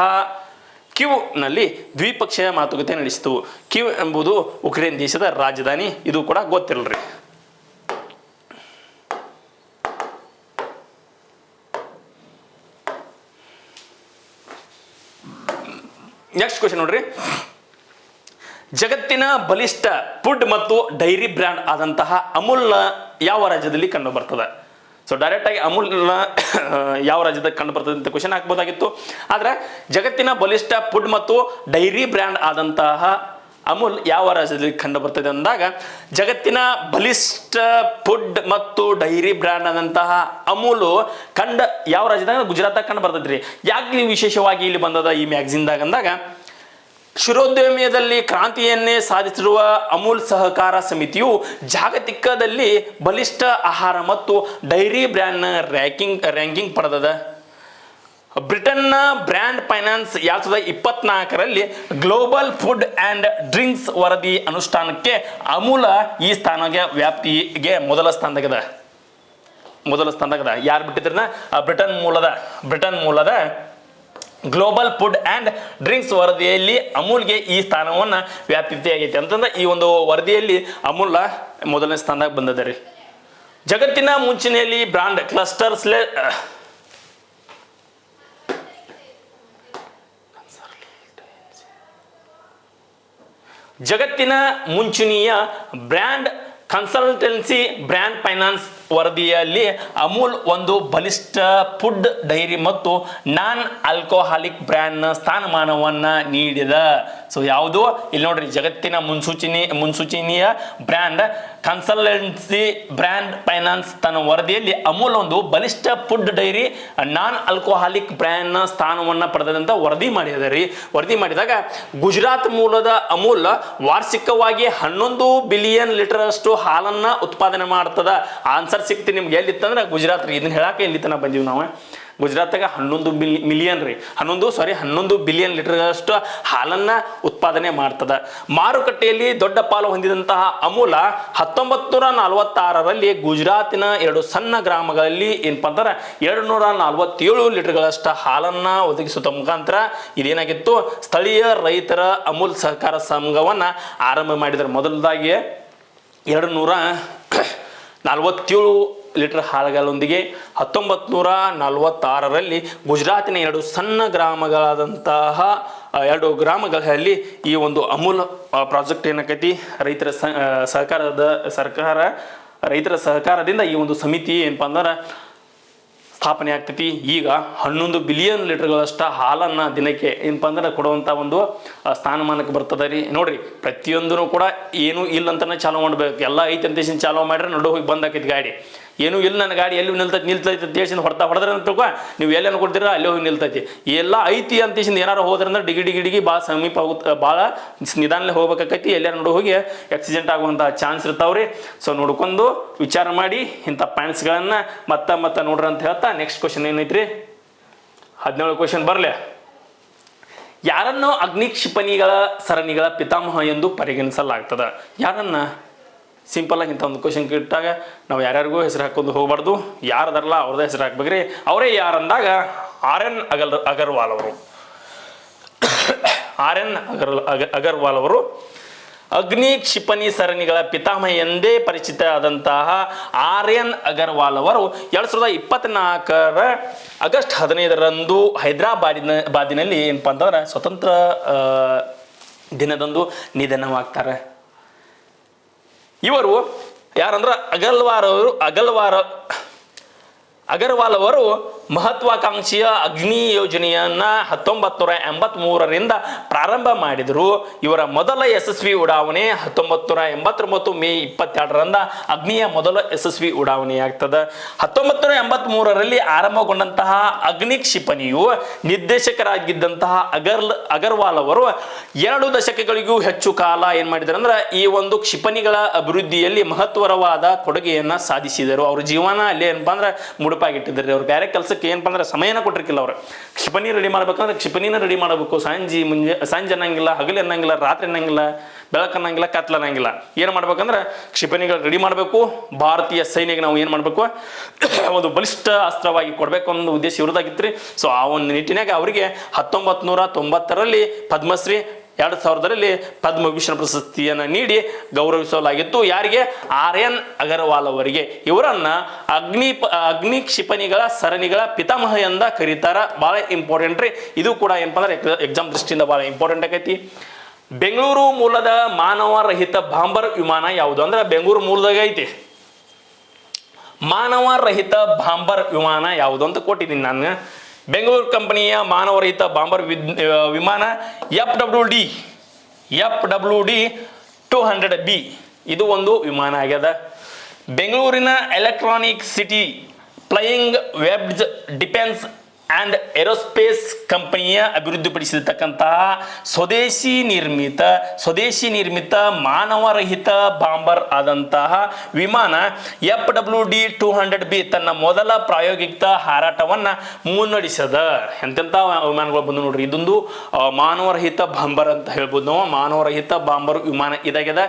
ಕಿವ್ನಲ್ಲಿ ದ್ವಿಪಕ್ಷೀಯ ಮಾತುಕತೆ ನಡೆಸಿತು. ಕಿವ್ ಎಂಬುದು ಉಕ್ರೇನ್ ದೇಶದ ರಾಜಧಾನಿ, ಇದು ಕೂಡ ಗೊತ್ತಿರಲ್ರಿ. ನೆಕ್ಸ್ಟ್ ಕ್ವಶನ್ ನೋಡ್ರಿ, ಜಗತ್ತಿನ ಬಲಿಷ್ಠ ಫುಡ್ ಮತ್ತು ಡೈರಿ ಬ್ರ್ಯಾಂಡ್ ಆದಂತಹ ಅಮೂಲ್ ಯಾವ ರಾಜ್ಯದಲ್ಲಿ ಕಂಡು ಬರ್ತದೆ? ಸೊ ಡೈರೆಕ್ಟ್ ಆಗಿ ಅಮೂಲ್ ಯಾವ ರಾಜ್ಯದಲ್ಲಿ ಕಂಡು ಬರ್ತದೆ ಅಂತ ಕ್ವಶನ್ ಹಾಕ್ಬೋದಾಗಿತ್ತು. ಆದ್ರೆ ಜಗತ್ತಿನ ಬಲಿಷ್ಠ ಫುಡ್ ಮತ್ತು ಡೈರಿ ಬ್ರ್ಯಾಂಡ್ ಆದಂತಹ ಅಮೂಲ್ ಯಾವ ರಾಜ್ಯದಲ್ಲಿ ಕಂಡು ಬರ್ತದೆ ಅಂದಾಗ, ಜಗತ್ತಿನ ಬಲಿಷ್ಠ ಫುಡ್ ಮತ್ತು ಡೈರಿ ಬ್ರ್ಯಾಂಡ್ ಆದಂತಹ ಅಮೂಲು ಯಾವ ರಾಜ್ಯದಾಗ? ಗುಜರಾತ್ ಕಂಡು ಬರ್ತದ್ರಿ. ಯಾಕೆ ವಿಶೇಷವಾಗಿ ಇಲ್ಲಿ ಬಂದದ ಈ ಮ್ಯಾಗ್ಝಿನ್ದಾಗ ಅಂದಾಗ, ಕ್ಷೀರೋದ್ಯಮದಲ್ಲಿ ಕ್ರಾಂತಿಯನ್ನೇ ಸಾಧಿಸಿರುವ ಅಮೂಲ್ ಸಹಕಾರ ಸಮಿತಿಯು ಜಾಗತಿಕದಲ್ಲಿ ಬಲಿಷ್ಠ ಆಹಾರ ಮತ್ತು ಡೈರಿ ಬ್ರ್ಯಾಂಡ್ನ ರ್ಯಾಂಕಿಂಗ್ ಪಡೆದದ. ಬ್ರಿಟನ್ನ ಬ್ರ್ಯಾಂಡ್ ಫೈನಾನ್ಸ್ 2024ರಲ್ಲಿ ಗ್ಲೋಬಲ್ ಫುಡ್ ಆ್ಯಂಡ್ ಡ್ರಿಂಕ್ಸ್ ವರದಿ ಅನುಷ್ಠಾನಕ್ಕೆ ಅಮೂಲ ಈ ಸ್ಥಾನಕ್ಕೆ ವ್ಯಾಪ್ತಿಗೆ ಮೊದಲ ಸ್ಥಾನದಾಗದ. ಯಾರು ಬಿಟ್ಟಿದ್ರನ್ನ? ಬ್ರಿಟನ್ ಮೂಲದ ಗ್ಲೋಬಲ್ ಫುಡ್ ಆ್ಯಂಡ್ ಡ್ರಿಂಕ್ಸ್ ವರದಿಯಲ್ಲಿ ಅಮೂಲ್ಗೆ ಈ ಸ್ಥಾನವನ್ನು ವ್ಯಾಪ್ತಿ ಆಗೈತೆ ಅಂತಂದ್ರೆ ಈ ಒಂದು ವರದಿಯಲ್ಲಿ ಅಮೂಲ್ ಮೊದಲನೇ ಸ್ಥಾನದಾಗ ಬಂದದ ರೀ. ಜಗತ್ತಿನ ಮುಂಚೂಣಿಯಲ್ಲಿ ಬ್ರಾಂಡ್ ಕ್ಲಸ್ಟರ್ಸ್ ಜಗತ್ತಿನ ಮುಂಚೂಣಿಯ ಬ್ರ್ಯಾಂಡ್ ಕನ್ಸಲ್ಟೆನ್ಸಿ ಬ್ರ್ಯಾಂಡ್ ಫೈನಾನ್ಸ್ ವರದಿಯಲ್ಲಿ ಅಮೂಲ್ ಒಂದು ಬಲಿಷ್ಠ ಫುಡ್ ಡೈರಿ ಮತ್ತು ನಾನ್ ಆಲ್ಕೋಹಾಲಿಕ್ ಬ್ರ್ಯಾಂಡ್ನ ಸ್ಥಾನಮಾನವನ್ನು ನೀಡಿದ. ಸೊ ಯಾವುದು ಇಲ್ಲಿ ನೋಡ್ರಿ, ಜಗತ್ತಿನ ಮುನ್ಸೂಚನೆಯ ಬ್ರ್ಯಾಂಡ್ ಕನ್ಸಲ್ಟೆನ್ಸಿ ಬ್ರ್ಯಾಂಡ್ ಫೈನಾನ್ಸ್ ತನ್ನ ವರದಿಯಲ್ಲಿ ಅಮೂಲ್ ಒಂದು ಬಲಿಷ್ಠ ಫುಡ್ ಡೈರಿ ನಾನ್ ಆಲ್ಕೋಹಾಲಿಕ್ ಬ್ರ್ಯಾಂಡ್ನ ಸ್ಥಾನವನ್ನು ಪಡೆದಂತ ವರದಿ ಮಾಡಿದ್ದಾರೆ. ವರದಿ ಮಾಡಿದಾಗ ಗುಜರಾತ್ ಮೂಲದ ಅಮೂಲ್ ವಾರ್ಷಿಕವಾಗಿ 11 ಬಿಲಿಯನ್ ಲೀಟರ್ ಅಷ್ಟು ಹಾಲನ್ನ ಉತ್ಪಾದನೆ ಮಾಡ್ತದ. ಆನ್ಸರ್ ಸಿಕ್ತಿ ನಿಮ್ಗೆ ಎಲ್ಲಿತ್ತಂದ್ರೆ ಗುಜರಾತ್ ರೀ. ಇದನ್ನ ಹೇಳಕ್ಕೆ ಇಲ್ಲಿ ತನಕ ಬಂದೀವಿ ನಾವು. ಗುಜರಾತ್ಗೆ 11 ಬಿಲಿಯನ್ ಲೀಟರ್ ಅಷ್ಟು ಹಾಲನ್ನ ಉತ್ಪಾದನೆ ಮಾಡ್ತದ. ಮಾರುಕಟ್ಟೆಯಲ್ಲಿ ದೊಡ್ಡ ಪಾಲು ಹೊಂದಿದಂತಹ ಅಮೂಲ 1946ರಲ್ಲಿ ಗುಜರಾತಿನ 2 ಸಣ್ಣ ಗ್ರಾಮಗಳಲ್ಲಿ ಏನಪ್ಪಾ ಅಂದ್ರೆ 247 ಲೀಟರ್ಗಳಷ್ಟು ಹಾಲನ್ನ ಒದಗಿಸುವ ಮುಖಾಂತರ ಇದೇನಾಗಿತ್ತು, ಸ್ಥಳೀಯ ರೈತರ ಅಮೂಲ್ ಸಹಕಾರ ಸಂಘವನ್ನ ಆರಂಭ ಮಾಡಿದರು. ಮೊದಲದಾಗಿ 247 ಲೀಟರ್ ಹಾಲುಗಳೊಂದಿಗೆ 1946ರಲ್ಲಿ ಗುಜರಾತಿನ 2 ಸಣ್ಣ ಗ್ರಾಮಗಳಾದಂತಹ 2 ಗ್ರಾಮಗಳಲ್ಲಿ ಈ ಒಂದು ಅಮೂಲ್ ಪ್ರಾಜೆಕ್ಟ್ ಏನಾಕೈತಿ, ರೈತರ ಸಹಕಾರದಿಂದ ಈ ಒಂದು ಸಮಿತಿ ಏನಪ್ಪಾ ಅಂದ್ರೆ ಸ್ಥಾಪನೆ ಆಗ್ತೈತಿ. ಈಗ 11 ಬಿಲಿಯನ್ ಲೀಟರ್ಗಳಷ್ಟು ಹಾಲನ್ನು ದಿನಕ್ಕೆ ಏನಪ್ಪ ಅಂದ್ರೆ ಕೊಡುವಂಥ ಒಂದು ಸ್ಥಾನಮಾನಕ್ಕೆ ಬರ್ತದೆ ರೀ. ನೋಡ್ರಿ, ಪ್ರತಿಯೊಂದೂ ಕೂಡ ಏನೂ ಇಲ್ಲ ಅಂತಾನೆ ಚಾಲೂ ಮಾಡ್ಬೇಕು. ಎಲ್ಲ ಐತೆ ಅಂತ ಚಾಲೂ ಮಾಡ್ರೆ ನಡು ಹೋಗಿ ಬಂದಾಕೈತಿ ಗಾಡಿ. ಏನೂ ಇಲ್ಲ, ನನ್ನ ಗಾಡಿ ಎಲ್ಲಿ ನಿಲ್ತೈತಿ ದೇಶದಿಂದ ಹೊಡೆದ್ರೆ ಅಂತ ನೀವು ಎಲ್ಲಿ ಅನ್ಕೊಡ್ತೀರ ಅಲ್ಲೇ ಹೋಗಿ ನಿಲ್ತೈತಿ. ಎಲ್ಲ ಐತಿ ಅಂತೇಶಿಂದ ಏನಾರು ಹೋದ್ರಂದ್ರೆ ಡಿಗಿ ಭಾಳ ಸಮೀಪ ಆಗುತ್ತೆ, ಭಾಳ ನಿಧಾನಲ್ಲೇ ಹೋಗ್ಬೇಕಾಕೈತಿ. ಎಲ್ಲಾರು ನೋಡು ಹೋಗಿ ಆಕ್ಸಿಡೆಂಟ್ ಆಗುವಂಥ ಚಾನ್ಸ್ ಇರ್ತಾವ್ರಿ. ಸೊ ನೋಡ್ಕೊಂಡು ವಿಚಾರ ಮಾಡಿ ಇಂಥ ಪಾಯಿಂಟ್ಸ್ಗಳನ್ನು ಮತ್ತೆ ನೋಡ್ರಿ ಅಂತ ಹೇಳ್ತಾ ನೆಕ್ಸ್ಟ್ ಕ್ವಶನ್ ಏನೈತ್ರಿ, 17 ಕ್ವಶನ್ ಬರಲಿ. ಯಾರನ್ನು ಅಗ್ನಿಕ್ಷಿಪಣಿಗಳ ಸರಣಿಗಳ ಪಿತಾಮಹ ಎಂದು ಪರಿಗಣಿಸಲಾಗ್ತದ? ಯಾರನ್ನ? ಸಿಂಪಲ್ ಆಗಿ ಇಂಥ ಒಂದು ಕ್ವಶನ್ ಇಟ್ಟಾಗ ನಾವು ಯಾರ್ಯಾರಿಗೂ ಹೆಸರು ಹಾಕೊಂಡು ಹೋಗ್ಬಾರ್ದು. ಯಾರದಾರಲ್ಲ ಅವ್ರದ್ದೇ ಹೆಸರು ಹಾಕ್ಬೇಕ್ರಿ. ಅವರೇ ಯಾರಂದಾಗ RN ಅಗರ್ವಾಲ್ ಅವರು. RN ಅಗರ್ವಾಲ್ ಅವರು ಅಗ್ನಿ ಕ್ಷಿಪಣಿ ಸರಣಿಗಳ ಪಿತಾಮಹ ಎಂದೇ ಪರಿಚಿತ ಆದಂತಹ RN ಅಗರ್ವಾಲ್ ಅವರು 2024 ಆಗಸ್ಟ್ 15ರಂದು ಹೈದರಾಬಾದಿನಲ್ಲಿ ಏನಪ್ಪಾ ಅಂತಂದ್ರೆ ಸ್ವತಂತ್ರ ದಿನದಂದು ನಿಧನವಾಗ್ತಾರೆ. ಇವರು ಯಾರಂದ್ರೆ ಅಗರ್ವಾಲ್ ಅವರು ಮಹತ್ವಾಕಾಂಕ್ಷೆಯ ಅಗ್ನಿ ಯೋಜನೆಯನ್ನ 1983ರಿಂದ ಪ್ರಾರಂಭ ಮಾಡಿದರು. ಇವರ ಮೊದಲ ಯಶಸ್ವಿ ಉಡಾವಣೆ 1989 ಮೇ 22ರಂದ ಅಗ್ನಿಯ ಮೊದಲ ಯಶಸ್ವಿ ಉಡಾವಣೆಯಾಗ್ತದೆ. 1983ರಲ್ಲಿ ಆರಂಭಗೊಂಡಂತಹ ಅಗ್ನಿ ಕ್ಷಿಪಣಿಯು ನಿರ್ದೇಶಕರಾಗಿದ್ದಂತಹ ಅಗರ್ವಾಲ್ ಅವರು 2 ದಶಕಗಳಿಗೂ ಹೆಚ್ಚು ಕಾಲ ಏನ್ ಮಾಡಿದ್ರು ಅಂದ್ರೆ ಈ ಒಂದು ಕ್ಷಿಪಣಿಗಳ ಅಭಿವೃದ್ಧಿಯಲ್ಲಿ ಮಹತ್ವರವಾದ ಕೊಡುಗೆಯನ್ನ ಸಾಧಿಸಿದರು. ಅವ್ರ ಜೀವನ ಅಲ್ಲಿ ಏನಪ್ಪಾ ಅಂದ್ರೆ ಮುಡುಪಾಗಿಟ್ಟಿದ್ದಾರೆ. ಅವ್ರು ಬೇರೆ ಕೆಲಸಕ್ಕೆ ಏನಪ್ಪ ಅಂದ್ರೆ ಸಮಯನ ಕೊಟ್ಟಿರ್ಕಿಲ್ಲ. ಅವ್ರು ಕ್ಷಿಪಣಿ ರೆಡಿ ಮಾಡ್ಬೇಕಂದ್ರೆ ಕ್ಷಿಪಣಿನ ರೆಡಿ ಮಾಡಬೇಕು. ಸಂಜೆ ಅನ್ನಂಗಿಲ್ಲ, ಹಗಲು ಅನ್ನಂಗಿಲ್ಲ, ರಾತ್ರಿ ಅನ್ನಂಗಿಲ್ಲ, ಬೆಳಕು ಅನ್ನಂಗಿಲ್ಲ, ಕತ್ಲ ಅನ್ನಂಗಿಲ್ಲ. ಏನು ಮಾಡ್ಬೇಕಂದ್ರೆ ಕ್ಷಿಪಣಿಗಳು ರೆಡಿ ಮಾಡಬೇಕು. ಭಾರತೀಯ ಸೈನ್ಯಕ್ಕೆ ನಾವು ಏನು ಮಾಡಬೇಕು, ಒಂದು ಬಲಿಷ್ಠ ಅಸ್ತ್ರವಾಗಿ ಕೊಡಬೇಕು ಅನ್ನೋ ಉದ್ದೇಶ ಇವ್ರದಾಗಿತ್ತು. ಸೊ ಆ ಒಂದು ನಿಟ್ಟಿನಾಗ ಅವರಿಗೆ 1990ರಲ್ಲಿ ಪದ್ಮಶ್ರೀ, 2000ರಲ್ಲಿ ಪದ್ಮಭೂಷಣ ಪ್ರಶಸ್ತಿಯನ್ನು ನೀಡಿ ಗೌರವಿಸಲಾಗಿತ್ತು. ಯಾರಿಗೆ? RN ಅಗರ್ವಾಲ್ ಅವರಿಗೆ. ಇವರನ್ನ ಅಗ್ನಿ ಕ್ಷಿಪಣಿಗಳ ಸರಣಿಗಳ ಪಿತಾಮಹ ಎಂದ ಕರೀತಾರ. ಬಹಳ ಇಂಪಾರ್ಟೆಂಟ್ ರೀ ಇದು ಕೂಡ. ಏನಪ್ಪ ಅಂದ್ರೆ ಎಕ್ಸಾಮ್ ದೃಷ್ಟಿಯಿಂದ ಬಹಳ ಇಂಪಾರ್ಟೆಂಟ್ ಆಗೈತಿ. ಬೆಂಗಳೂರು ಮೂಲದ ಮಾನವ ರಹಿತ ಬಾಂಬರ್ ವಿಮಾನ ಯಾವುದು ಅಂದ್ರೆ ಬೆಂಗಳೂರು ಮೂಲದಾಗ ಐತಿ. ಮಾನವ ರಹಿತ ಬಾಂಬರ್ ವಿಮಾನ ಯಾವುದು ಅಂತ ಕೊಟ್ಟಿದ್ದೀನಿ ನಾನು. ಬೆಂಗಳೂರು ಕಂಪನಿಯ ಮಾನವರಹಿತ ಬಾಂಬರ್ ವಿಮಾನ FWD 200B ಇದು ಒಂದು ವಿಮಾನ ಆಗ್ಯದ. ಬೆಂಗಳೂರಿನ electronic city flying webs defence and aerospace ಕಂಪನಿಯ ಅಭಿವೃದ್ಧಿಪಡಿಸಿರ್ತಕ್ಕಂತಹ ಸ್ವದೇಶಿ ನಿರ್ಮಿತ ಮಾನವರಹಿತ ಬಾಂಬರ್ ಆದಂತಹ ವಿಮಾನ FWD 200B ತನ್ನ ಮೊದಲ ಪ್ರಾಯೋಗಿಕ ಹಾರಾಟವನ್ನು ಮುನ್ನಡೆಸದ. ಎಂತೆಂಥ ವಿಮಾನಗಳು ಬಂದು ನೋಡ್ರಿ. ಇದೊಂದು ಮಾನವರಹಿತ ಬಾಂಬರ್ ಅಂತ ಹೇಳ್ಬೋದು ನಾವು. ಮಾನವರಹಿತ ಬಾಂಬರ್ ವಿಮಾನ ಇದಾಗ್ಯದ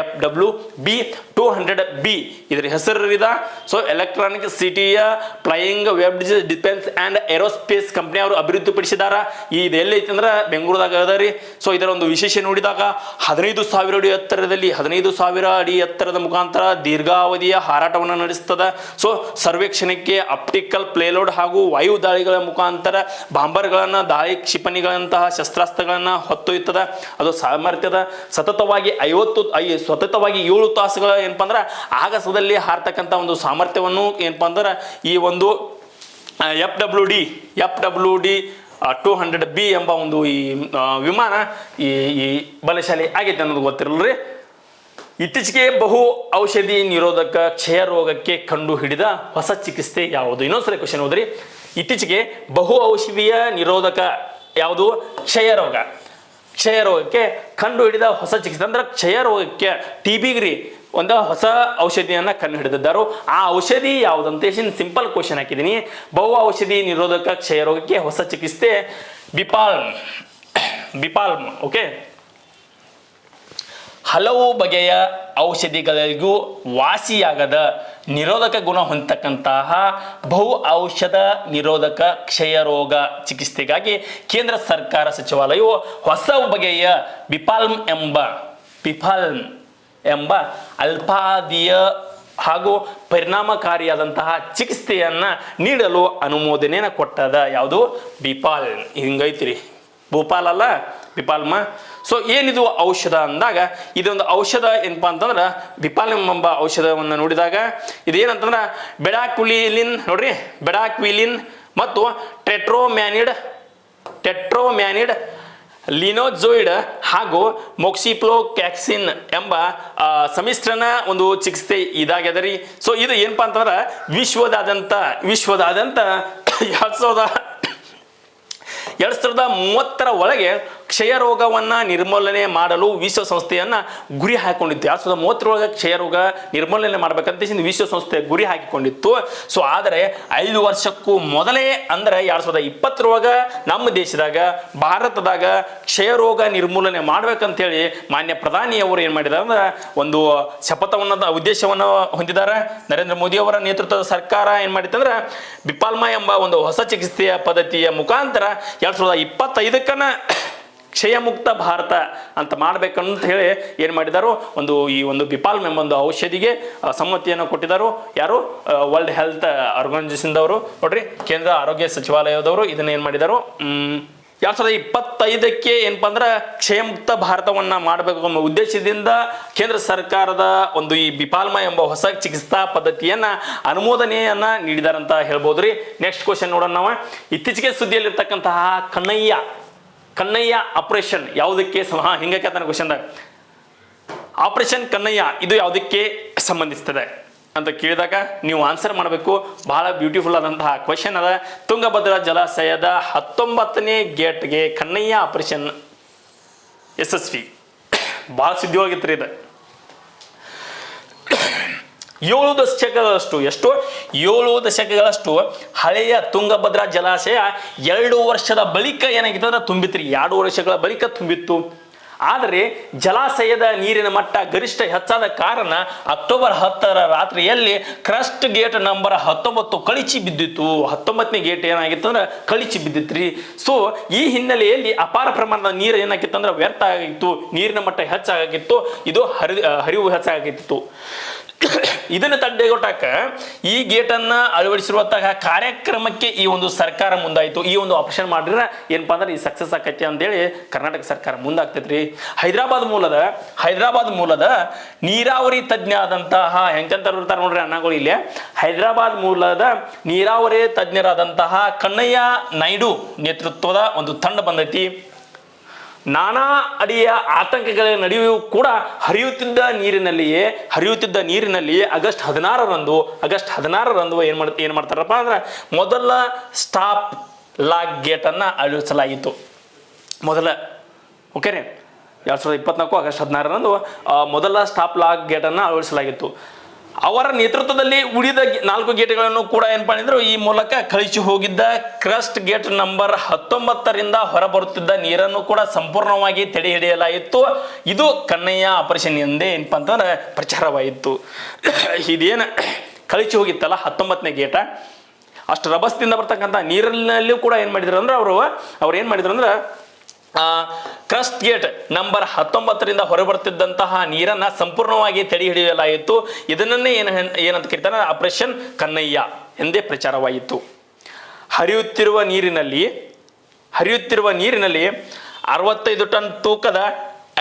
FWB 200B. ಇದ್ರ ಹೆಸರಿದ ಸೊ ಎಲೆಕ್ಟ್ರಾನಿಕ್ ಸಿಟಿಯ flying webs defence and aerospace company ಅವರು ಅಭಿವೃದ್ಧಿಪಡಿಸಿದಾರ. ಇದು ಎಲ್ಲೈತಿ ಅಂದ್ರೆ ಬೆಂಗಳೂರದಾಗ ಅದ ರೀ. ಸೊ ಇದರ ಒಂದು ವಿಶೇಷ ನೋಡಿದಾಗ 15,000 ಅಡಿ ಎತ್ತರದಲ್ಲಿ 15,000 ಅಡಿ ಎತ್ತರದ ಮುಖಾಂತರ ದೀರ್ಘಾವಧಿಯ ಹಾರಾಟವನ್ನು ನಡೆಸ್ತದ. ಸೊ ಸರ್ವೇಕ್ಷಣಕ್ಕೆ ಆಪ್ಟಿಕಲ್ ಪ್ಲೇಲೋಡ್ ಹಾಗೂ ವಾಯು ದಾಳಿಗಳ ಮುಖಾಂತರ ಬಾಂಬರ್ಗಳನ್ನು, ದಾಳಿ ಕ್ಷಿಪಣಿಗಳಂತಹ ಶಸ್ತ್ರಾಸ್ತ್ರಗಳನ್ನು ಹೊತ್ತೊಯ್ತದ. ಅದು ಸಾಮರ್ಥ್ಯದ ಸತತವಾಗಿ 7 ತಾಸುಗಳ ಏನಪ್ಪ ಅಂದ್ರೆ ಆಗಸದಲ್ಲಿ ಹಾರ್ತಕ್ಕಂಥ ಒಂದು ಸಾಮರ್ಥ್ಯವನ್ನು ಏನಪ್ಪ ಅಂದ್ರೆ ಈ ಒಂದು FWD 200B ಎಂಬ ಒಂದು ಈ ವಿಮಾನ ಈ ಬಲಶಾಲಿ ಆಗೈತೆ ಅನ್ನೋದು ಗೊತ್ತಿರಲ್ರಿ. ಇತ್ತೀಚೆಗೆ ಬಹು ಔಷಧಿ ನಿರೋಧಕ ಕ್ಷಯ ರೋಗಕ್ಕೆ ಕಂಡು ಹಿಡಿದ ಹೊಸ ಚಿಕಿತ್ಸೆ ಯಾವುದು? ಇನ್ನೊಂದ್ಸಲ ಕ್ವಶನ್ ಓದ್ರಿ. ಇತ್ತೀಚೆಗೆ ಬಹು ಔಷಧಿಯ ನಿರೋಧಕ ಯಾವುದು? ಕ್ಷಯ ರೋಗಕ್ಕೆ ಕಂಡು ಹಿಡಿದ ಹೊಸ ಚಿಕಿತ್ಸೆ ಅಂದ್ರೆ ಕ್ಷಯ ರೋಗಕ್ಕೆ TBಗ್ರಿ ಒಂದು ಹೊಸ ಔಷಧಿಯನ್ನು ಕಂಡು ಹಿಡಿದಿದ್ದಾರು. ಆ ಔಷಧಿ ಯಾವುದಂತ ಸಿಂಪಲ್ ಕ್ವಶನ್ ಹಾಕಿದ್ದೀನಿ. ಬಹು ಔಷಧಿ ನಿರೋಧಕ ಕ್ಷಯ ರೋಗಕ್ಕೆ ಹೊಸ ಚಿಕಿತ್ಸೆ ಬಿಪಾಲ್ಮ್. ಓಕೆ, ಹಲವು ಬಗೆಯ ಔಷಧಿಗಳಿಗೂ ವಾಸಿಯಾಗದ ನಿರೋಧಕ ಗುಣ ಹೊಂದತಕ್ಕಂತಹ ಬಹು ಔಷಧ ನಿರೋಧಕ ಕ್ಷಯ ರೋಗ ಚಿಕಿತ್ಸೆಗಾಗಿ ಕೇಂದ್ರ ಸರ್ಕಾರ ಸಚಿವಾಲಯವು ಹೊಸ ಬಗೆಯ ಬಿಪಾಲ್ಮ್ ಎಂಬ ಅಲ್ಪಾವಧಿಯ ಹಾಗೂ ಪರಿಣಾಮಕಾರಿಯಾದಂತಹ ಚಿಕಿತ್ಸೆಯನ್ನು ನೀಡಲು ಅನುಮೋದನೆಯನ್ನು ಕೊಟ್ಟದ. ಯಾವುದು? ಬಿಪಾಲ್ಮ್. ಹಿಂಗೈತಿರಿ, ಭೂಪಾಲ್ ಅಲ್ಲ, ಬಿಪಾಲ್ಮ. ಸೊ ಏನಿದು ಔಷಧ ಅಂದಾಗ ಇದೊಂದು ಔಷಧ ಏನಪ್ಪಾ ಅಂತಂದ್ರೆ ಬಿಪಾಲ್ಮ್ ಎಂಬ ಔಷಧವನ್ನು ನೋಡಿದಾಗ ಇದೇನಂತಂದ್ರೆ ಬೆಡಾಕ್ವಿಲಿನ್ ಮತ್ತು ಟೆಟ್ರೋಮ್ಯಾನಿಡ್ ಲಿನೋಜೋಯಿಡ್ ಹಾಗೂ ಮೊಕ್ಸಿಫ್ಲೋಕ್ಯಾಕ್ಸಿನ್ ಎಂಬ ಸಮ್ಮಿಶ್ರಣ ಒಂದು ಚಿಕಿತ್ಸೆ ಇದಾಗ್ಯದರಿ. ಸೊ ಇದು ಏನಪ್ಪಾ ಅಂತಂದ್ರೆ ವಿಶ್ವದಾದ್ಯಂತ 2030ರ ಒಳಗೆ ಕ್ಷಯ ರೋಗವನ್ನು ನಿರ್ಮೂಲನೆ ಮಾಡಲು ವಿಶ್ವಸಂಸ್ಥೆಯನ್ನು ಗುರಿ ಹಾಕಿಕೊಂಡಿತ್ತು. 2030ರೊಳಗೆ ಕ್ಷಯ ರೋಗ ನಿರ್ಮೂಲನೆ ಮಾಡ್ಬೇಕಂತ ವಿಶ್ವಸಂಸ್ಥೆ ಗುರಿ ಹಾಕಿಕೊಂಡಿತ್ತು. ಸೊ ಆದರೆ 5 ವರ್ಷಕ್ಕೂ ಮೊದಲೇ ಅಂದರೆ 2020ರೊಳಗೆ ನಮ್ಮ ದೇಶದಾಗ ಭಾರತದಾಗ ಕ್ಷಯ ರೋಗ ನಿರ್ಮೂಲನೆ ಮಾಡ್ಬೇಕಂತೇಳಿ ಮಾನ್ಯ ಪ್ರಧಾನಿಯವರು ಏನು ಮಾಡಿದ್ದಾರೆ ಅಂದ್ರೆ ಒಂದು ಉದ್ದೇಶವನ್ನು ಹೊಂದಿದ್ದಾರೆ. ನರೇಂದ್ರ ಮೋದಿ ಅವರ ನೇತೃತ್ವದ ಸರ್ಕಾರ ಏನು ಮಾಡಿತ್ತಂದ್ರೆ ಬಿಪಾಲ್ಮ ಎಂಬ ಒಂದು ಹೊಸ ಚಿಕಿತ್ಸೆಯ ಪದ್ಧತಿಯ ಮುಖಾಂತರ 2025ಕ್ಕನ ಕ್ಷಯ ಮುಕ್ತ ಭಾರತ ಅಂತ ಮಾಡ್ಬೇಕಂತ ಹೇಳಿ ಏನು ಮಾಡಿದಾರೋ ಈ ಒಂದು ಬಿಪಾಲ್ಮ್ ಎಂಬ ಒಂದು ಔಷಧಿಗೆ ಸಮ್ಮತಿಯನ್ನು ಕೊಟ್ಟಿದ್ದಾರೆ. ಯಾರು? ವರ್ಲ್ಡ್ ಹೆಲ್ತ್ ಆರ್ಗನೈಸೇಷನ್ ದವರು ನೋಡ್ರಿ, ಕೇಂದ್ರ ಆರೋಗ್ಯ ಸಚಿವಾಲಯದವರು ಇದನ್ನ ಏನು ಮಾಡಿದಾರೋ 2025ಕ್ಕೆ ಏನಪ್ಪ ಅಂದ್ರೆ ಕ್ಷಯಮುಕ್ತ ಭಾರತವನ್ನ ಮಾಡಬೇಕು ಅನ್ನೋ ಉದ್ದೇಶದಿಂದ ಕೇಂದ್ರ ಸರ್ಕಾರದ ಒಂದು ಈ ಬಿಪಾಲ್ಮ ಎಂಬ ಹೊಸ ಚಿಕಿತ್ಸಾ ಪದ್ಧತಿಯನ್ನ ಅನುಮೋದನೆಯನ್ನ ನೀಡಿದಾರಂತ ಹೇಳ್ಬೋದ್ರಿ. ನೆಕ್ಸ್ಟ್ ಕ್ವಶನ್ ನೋಡೋಣ ನಾವು. ಇತ್ತೀಚೆಗೆ ಸುದ್ದಿಯಲ್ಲಿರ್ತಕ್ಕಂತಹ ಕನ್ನಯ್ಯ ಆಪರೇಷನ್ ಯಾವುದಕ್ಕೆ ಹಿಂಗಕ್ಕೆ ಆತನ ಕ್ವಶನ್ದಾಗ ಆಪರೇಷನ್ ಕನ್ನಯ್ಯ ಇದು ಯಾವುದಕ್ಕೆ ಸಂಬಂಧಿಸ್ತದೆ ಅಂತ ಕೇಳಿದಾಗ ನೀವು ಆನ್ಸರ್ ಮಾಡಬೇಕು. ಬಹಳ ಬ್ಯೂಟಿಫುಲ್ ಆದಂತಹ ಕ್ವಶನ್ ಅದ. ತುಂಗಭದ್ರಾ ಜಲಾಶಯದ 19ನೇ ಗೇಟ್ಗೆ ಕನ್ನಯ್ಯ ಆಪರೇಷನ್ ಯಶಸ್ವಿ. ಬಹಳ ಸುದ್ದಿಯಾಗಿತ್ತು ಇದು. 7 ದಶಕಗಳಷ್ಟು 7 ದಶಕಗಳಷ್ಟು ಹಳೆಯ ತುಂಗಭದ್ರಾ ಜಲಾಶಯ 2 ವರ್ಷದ ಬಳಿಕ ಏನಾಗಿತ್ತು ಅಂದ್ರೆ ತುಂಬಿತ್ರಿ. 2 ವರ್ಷಗಳ ಬಳಿಕ ತುಂಬಿತ್ತು. ಆದರೆ ಜಲಾಶಯದ ನೀರಿನ ಮಟ್ಟ ಗರಿಷ್ಠ ಹೆಚ್ಚಾದ ಕಾರಣ ಅಕ್ಟೋಬರ್ 10ರ ರಾತ್ರಿಯಲ್ಲಿ ಕ್ರಸ್ಟ್ ಗೇಟ್ ನಂಬರ್ 19 ಕಳಿಚಿ ಬಿದ್ದಿತ್ತು. 19ನೇ ಗೇಟ್ ಏನಾಗಿತ್ತು ಅಂದ್ರೆ ಕಳಿಚಿ ಬಿದ್ದಿತ್ರಿ. ಸೊ ಈ ಹಿನ್ನೆಲೆಯಲ್ಲಿ ಅಪಾರ ಪ್ರಮಾಣದ ನೀರು ಏನಾಗಿತ್ತು ಅಂದ್ರೆ ವ್ಯರ್ಥ ಆಗಿತ್ತು, ನೀರಿನ ಮಟ್ಟ ಹೆಚ್ಚಾಗಿತ್ತು, ಇದು ಹರಿವು ಹೆಚ್ಚಾಗಿತ್ತು. ಇದನ್ನು ತಡೆಗಟ್ಟಕ ಈ ಗೇಟನ್ನು ಅಳವಡಿಸಿರುವಂತಹ ಕಾರ್ಯಕ್ರಮಕ್ಕೆ ಈ ಒಂದು ಸರ್ಕಾರ ಮುಂದಾಯಿತು. ಈ ಒಂದು ಆಪರೇಷನ್ ಮಾಡಿದ್ರೆ ಏನಪ್ಪಾ ಅಂದ್ರೆ ಈ ಸಕ್ಸಸ್ ಆಕೈತಿ ಅಂತೇಳಿ ಕರ್ನಾಟಕ ಸರ್ಕಾರ ಮುಂದಾಗ್ತೈತ್ರಿ. ಹೈದರಾಬಾದ್ ಮೂಲದ ನೀರಾವರಿ ತಜ್ಞ ಆದಂತಹ ಹೆಂಗಂತ ಇರ್ತಾರೆ ನೋಡ್ರಿ ಅಣ್ಣಗಳು ಇಲ್ಲಿ. ಹೈದರಾಬಾದ್ ಮೂಲದ ನೀರಾವರಿ ತಜ್ಞರಾದಂತಹ ಕನ್ನಯ್ಯ ನಾಯ್ಡು ನೇತೃತ್ವದ ಒಂದು ತಂಡ ಬಂದೈತಿ. ನಾನಾ ಅಡಿಯ ಆತಂಕಗಳ ನಡುವೆಯೂ ಕೂಡ ಹರಿಯುತ್ತಿದ್ದ ನೀರಿನಲ್ಲಿ ಆಗಸ್ಟ್ 16ರಂದು ಏನ್ ಮಾಡ್ತಾರಪ್ಪ ಅಂದ್ರೆ ಮೊದಲ ಸ್ಟಾಪ್ ಲಾಕ್ ಗೇಟ್ ಅನ್ನ ಅಳವಡಿಸಲಾಯಿತು. ಓಕೆನೆ 2024 ಆಗಸ್ಟ್ 16ರಂದು ಮೊದಲ ಸ್ಟಾಪ್ ಲಾಕ್ ಗೇಟ್ ಅನ್ನ ಅಳವಡಿಸಲಾಗಿತ್ತು. ಅವರ ನೇತೃತ್ವದಲ್ಲಿ ಉಳಿದ 4 ಗೇಟ್ಗಳನ್ನು ಕೂಡ ಏನಪ್ಪಾ ಅಂದ್ರೆ ಈ ಮೂಲಕ ಕಳಿಸಿ ಹೋಗಿದ್ದ ಕ್ರಸ್ಟ್ ಗೇಟ್ ನಂಬರ್ 19ರಿಂದ ಹೊರಬರುತ್ತಿದ್ದ ನೀರನ್ನು ಕೂಡ ಸಂಪೂರ್ಣವಾಗಿ ತಡೆ ಹಿಡಿಯಲಾಯಿತು. ಇದು ಕನ್ನಯ್ಯ ಆಪರೇಷನ್ ಎಂದೇ ಏನಪ್ಪಾ ಅಂತಂದ್ರೆ ಪ್ರಚಾರವಾಯಿತು. ಇದೇನು ಕಳಿಸಿ ಹೋಗಿತ್ತಲ್ಲ 19ನೇ ಗೇಟ, ಅಷ್ಟು ರಭಸದಿಂದ ಬರ್ತಕ್ಕಂಥ ನೀರಿನಲ್ಲಿಯೂ ಕೂಡ ಏನ್ ಮಾಡಿದ್ರು ಅಂದ್ರೆ ಅವ್ರು ಏನ್ ಮಾಡಿದ್ರು ಅಂದ್ರೆ ಕ್ರಸ್ಟ್ ಗೇಟ್ ನಂಬರ್ 19ರಿಂದ ಹೊರಬರ್ತಿದ್ದಂತಹ ನೀರನ್ನ ಸಂಪೂರ್ಣವಾಗಿ ತಡೆ ಹಿಡಿಯಲಾಯಿತು. ಇದನ್ನೇ ಏನಂತ ಕರೀತಾರೆ ಆಪರೇಷನ್ ಕನ್ನಯ್ಯ ಎಂದೇ ಪ್ರಚಾರವಾಯಿತು. ಹರಿಯುತ್ತಿರುವ ನೀರಿನಲ್ಲಿ 65 ಟನ್ ತೂಕದ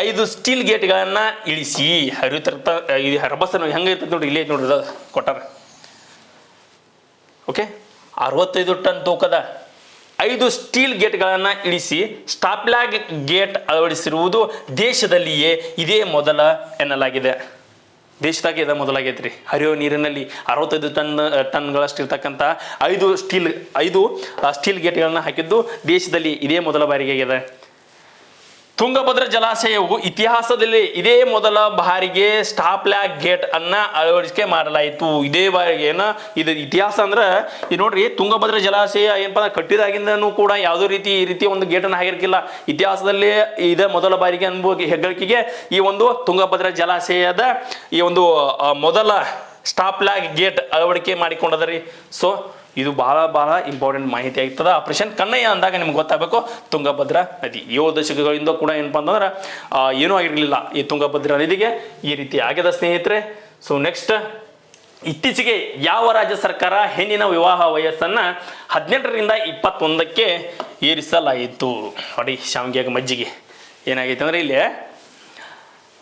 5 ಸ್ಟೀಲ್ ಗೇಟ್ಗಳನ್ನ ಇಳಿಸಿ ಈ ರಭಸನ್ನು ಹೆಂಗಿರ್ತದೆ ನೋಡಿ, ಇಲ್ಲೇ ನೋಡ್ರಿ ಕೊಟ್ಟಾರ. ಓಕೆ, 65 ಟನ್ ತೂಕದ 5 ಸ್ಟೀಲ್ ಗೇಟ್ಗಳನ್ನು ಇಳಿಸಿ ಸ್ಟಾಪ್ಲಾಗ್ ಗೇಟ್ ಅಳವಡಿಸಿರುವುದು ದೇಶದಲ್ಲಿಯೇ ಇದೇ ಮೊದಲ ಎನ್ನಲಾಗಿದೆ. ದೇಶದಾಗ ಇದ ಮೊದಲಾಗೈತ್ರಿ. ಹರಿಯೋ ನೀರಿನಲ್ಲಿ 65 ಟನ್ಗಳಷ್ಟು ಇರ್ತಕ್ಕಂಥ 5 ಸ್ಟೀಲ್ ಗೇಟ್ಗಳನ್ನ ಹಾಕಿದ್ದು ದೇಶದಲ್ಲಿ ಇದೇ ಮೊದಲ ಬಾರಿಗೆ ಆಗಿದೆ. ತುಂಗಭದ್ರಾ ಜಲಾಶಯವು ಇತಿಹಾಸದಲ್ಲಿ ಇದೇ ಮೊದಲ ಬಾರಿಗೆ ಸ್ಟಾಪ್ಲಾಗ್ ಗೇಟ್ ಅನ್ನ ಅಳವಡಿಕೆ ಮಾಡಲಾಯಿತು. ಇದೇ ಬಾರಿಗೆ ಇದು ಇತಿಹಾಸ ಅಂದ್ರೆ ಇದು ನೋಡ್ರಿ, ತುಂಗಭದ್ರಾ ಜಲಾಶಯ ಏನಪ್ಪಾ ಕಟ್ಟಿದಾಗಿಂದನೂ ಕೂಡ ಯಾವುದೇ ಈ ರೀತಿ ಒಂದು ಗೇಟ್ ಅನ್ನು ಹಾಕಿರ್ಕಿಲ್ಲ. ಇತಿಹಾಸದಲ್ಲಿ ಇದೇ ಮೊದಲ ಬಾರಿಗೆ ಅನ್ಬೋದು ಹೆಗ್ಗಳಿಕೆಗೆ ಈ ಒಂದು ತುಂಗಭದ್ರಾ ಜಲಾಶಯದ ಈ ಒಂದು ಮೊದಲ ಸ್ಟಾಪ್ಲಾಗ್ ಗೇಟ್ ಅಳವಡಿಕೆ ಮಾಡಿಕೊಂಡದ್ರಿ. ಸೊ ಇದು ಬಹಳ ಇಂಪಾರ್ಟೆಂಟ್ ಮಾಹಿತಿ ಆಗ್ತದೆ. ಆಪರೇಷನ್ ಕನ್ನಯ್ಯ ಅಂದಾಗ ನಿಮ್ಗೆ ಗೊತ್ತಾಗಬೇಕು ತುಂಗಭದ್ರಾ ನದಿ 7 ದಶಕಗಳಿಂದ ಕೂಡ ಏನಪ್ಪಾ ಅಂತಂದ್ರೆ ಏನೂ ಆಗಿರಲಿಲ್ಲ ಈ ತುಂಗಭದ್ರಾ ನದಿಗೆ ಈ ರೀತಿ ಆಗ್ಯದ ಸ್ನೇಹಿತರೆ. ಸೊ ನೆಕ್ಸ್ಟ್, ಇತ್ತೀಚೆಗೆ ಯಾವ ರಾಜ್ಯ ಸರ್ಕಾರ ಹೆಣ್ಣಿನ ವಿವಾಹ ವಯಸ್ಸನ್ನ 18ರಿಂದ 21ಕ್ಕೆ ಏರಿಸಲಾಯಿತು? ನೋಡಿ, ಶಾವಿಗೆ ಮಜ್ಜಿಗೆ ಏನಾಗೈತೆ ಅಂದ್ರೆ ಇಲ್ಲಿ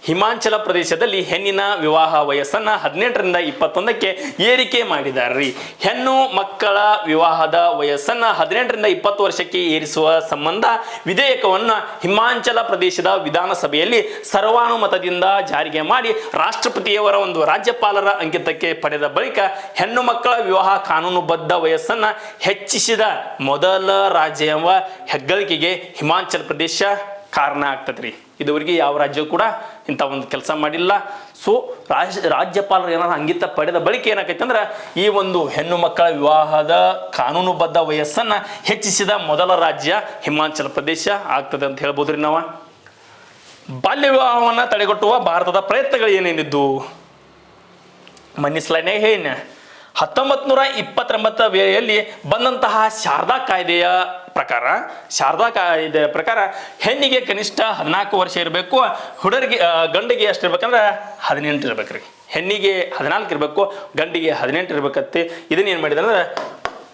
ಹಿಮಾಚಲ ಪ್ರದೇಶದಲ್ಲಿ ಹೆಣ್ಣಿನ ವಿವಾಹ ವಯಸ್ಸನ್ನ 18ರಿಂದ 21ಕ್ಕೆ ಏರಿಕೆ ಮಾಡಿದಾರ್ರಿ. ಹೆಣ್ಣು ಮಕ್ಕಳ ವಿವಾಹದ ವಯಸ್ಸನ್ನ 18ರಿಂದ 20 ವರ್ಷಕ್ಕೆ ಏರಿಸುವ ಸಂಬಂಧ ವಿಧೇಯಕವನ್ನು ಹಿಮಾಚಲ ಪ್ರದೇಶದ ವಿಧಾನಸಭೆಯಲ್ಲಿ ಸರ್ವಾನುಮತದಿಂದ ಜಾರಿಗೆ ಮಾಡಿ ರಾಷ್ಟ್ರಪತಿಯವರ ಒಂದು ರಾಜ್ಯಪಾಲರ ಅಂಕಿತಕ್ಕೆ ಪಡೆದ ಬಳಿಕ ಹೆಣ್ಣು ಮಕ್ಕಳ ವಿವಾಹ ಕಾನೂನುಬದ್ಧ ವಯಸ್ಸನ್ನ ಹೆಚ್ಚಿಸಿದ ಮೊದಲ ರಾಜ್ಯ ಎಂಬ ಹೆಗ್ಗಳಿಕೆಗೆ ಹಿಮಾಚಲ ಪ್ರದೇಶ ಕಾರಣ ಆಗ್ತದ್ರಿ. ಇದುವರೆಗೆ ಯಾವ ರಾಜ್ಯ ಕೂಡ ಇಂಥ ಒಂದು ಕೆಲಸ ಮಾಡಿಲ್ಲ. ಸೊ ರಾಜ್ಯಪಾಲರು ಏನಾದ್ರು ಅಂಕಿತ ಪಡೆದ ಬಳಿಕ ಏನಾಗೈತೆ ಅಂದ್ರೆ ಈ ಒಂದು ಹೆಣ್ಣು ಮಕ್ಕಳ ವಿವಾಹದ ಕಾನೂನುಬದ್ಧ ವಯಸ್ಸನ್ನ ಹೆಚ್ಚಿಸಿದ ಮೊದಲ ರಾಜ್ಯ ಹಿಮಾಚಲ ಪ್ರದೇಶ ಆಗ್ತದೆ ಅಂತ ಹೇಳ್ಬೋದ್ರಿ ನಾವು. ಬಾಲ್ಯ ವಿವಾಹವನ್ನು ತಡೆಗಟ್ಟುವ ಭಾರತದ ಪ್ರಯತ್ನಗಳು ಏನೇನಿದ್ದು ಮನ್ನಿಸ್ಲಾನೆ ಹೇನ 1929 ವೇಳೆಯಲ್ಲಿ ಬಂದಂತಹ ಶಾರದಾ ಕಾಯ್ದೆಯ ಪ್ರಕಾರ ಹೆಣ್ಣಿಗೆ ಕನಿಷ್ಠ 14 ವರ್ಷ ಇರಬೇಕು, ಗಂಡಿಗೆ ಎಷ್ಟು ಇರ್ಬೇಕಂದ್ರೆ 18 ಇರ್ಬೇಕ್ರಿ. ಹೆಣ್ಣಿಗೆ 14 ಇರಬೇಕು, ಗಂಡಿಗೆ 18 ಇರ್ಬೇಕತ್ತೆ. ಇದನ್ನೇನು ಮಾಡಿದ್ರೆ ಅಂದ್ರೆ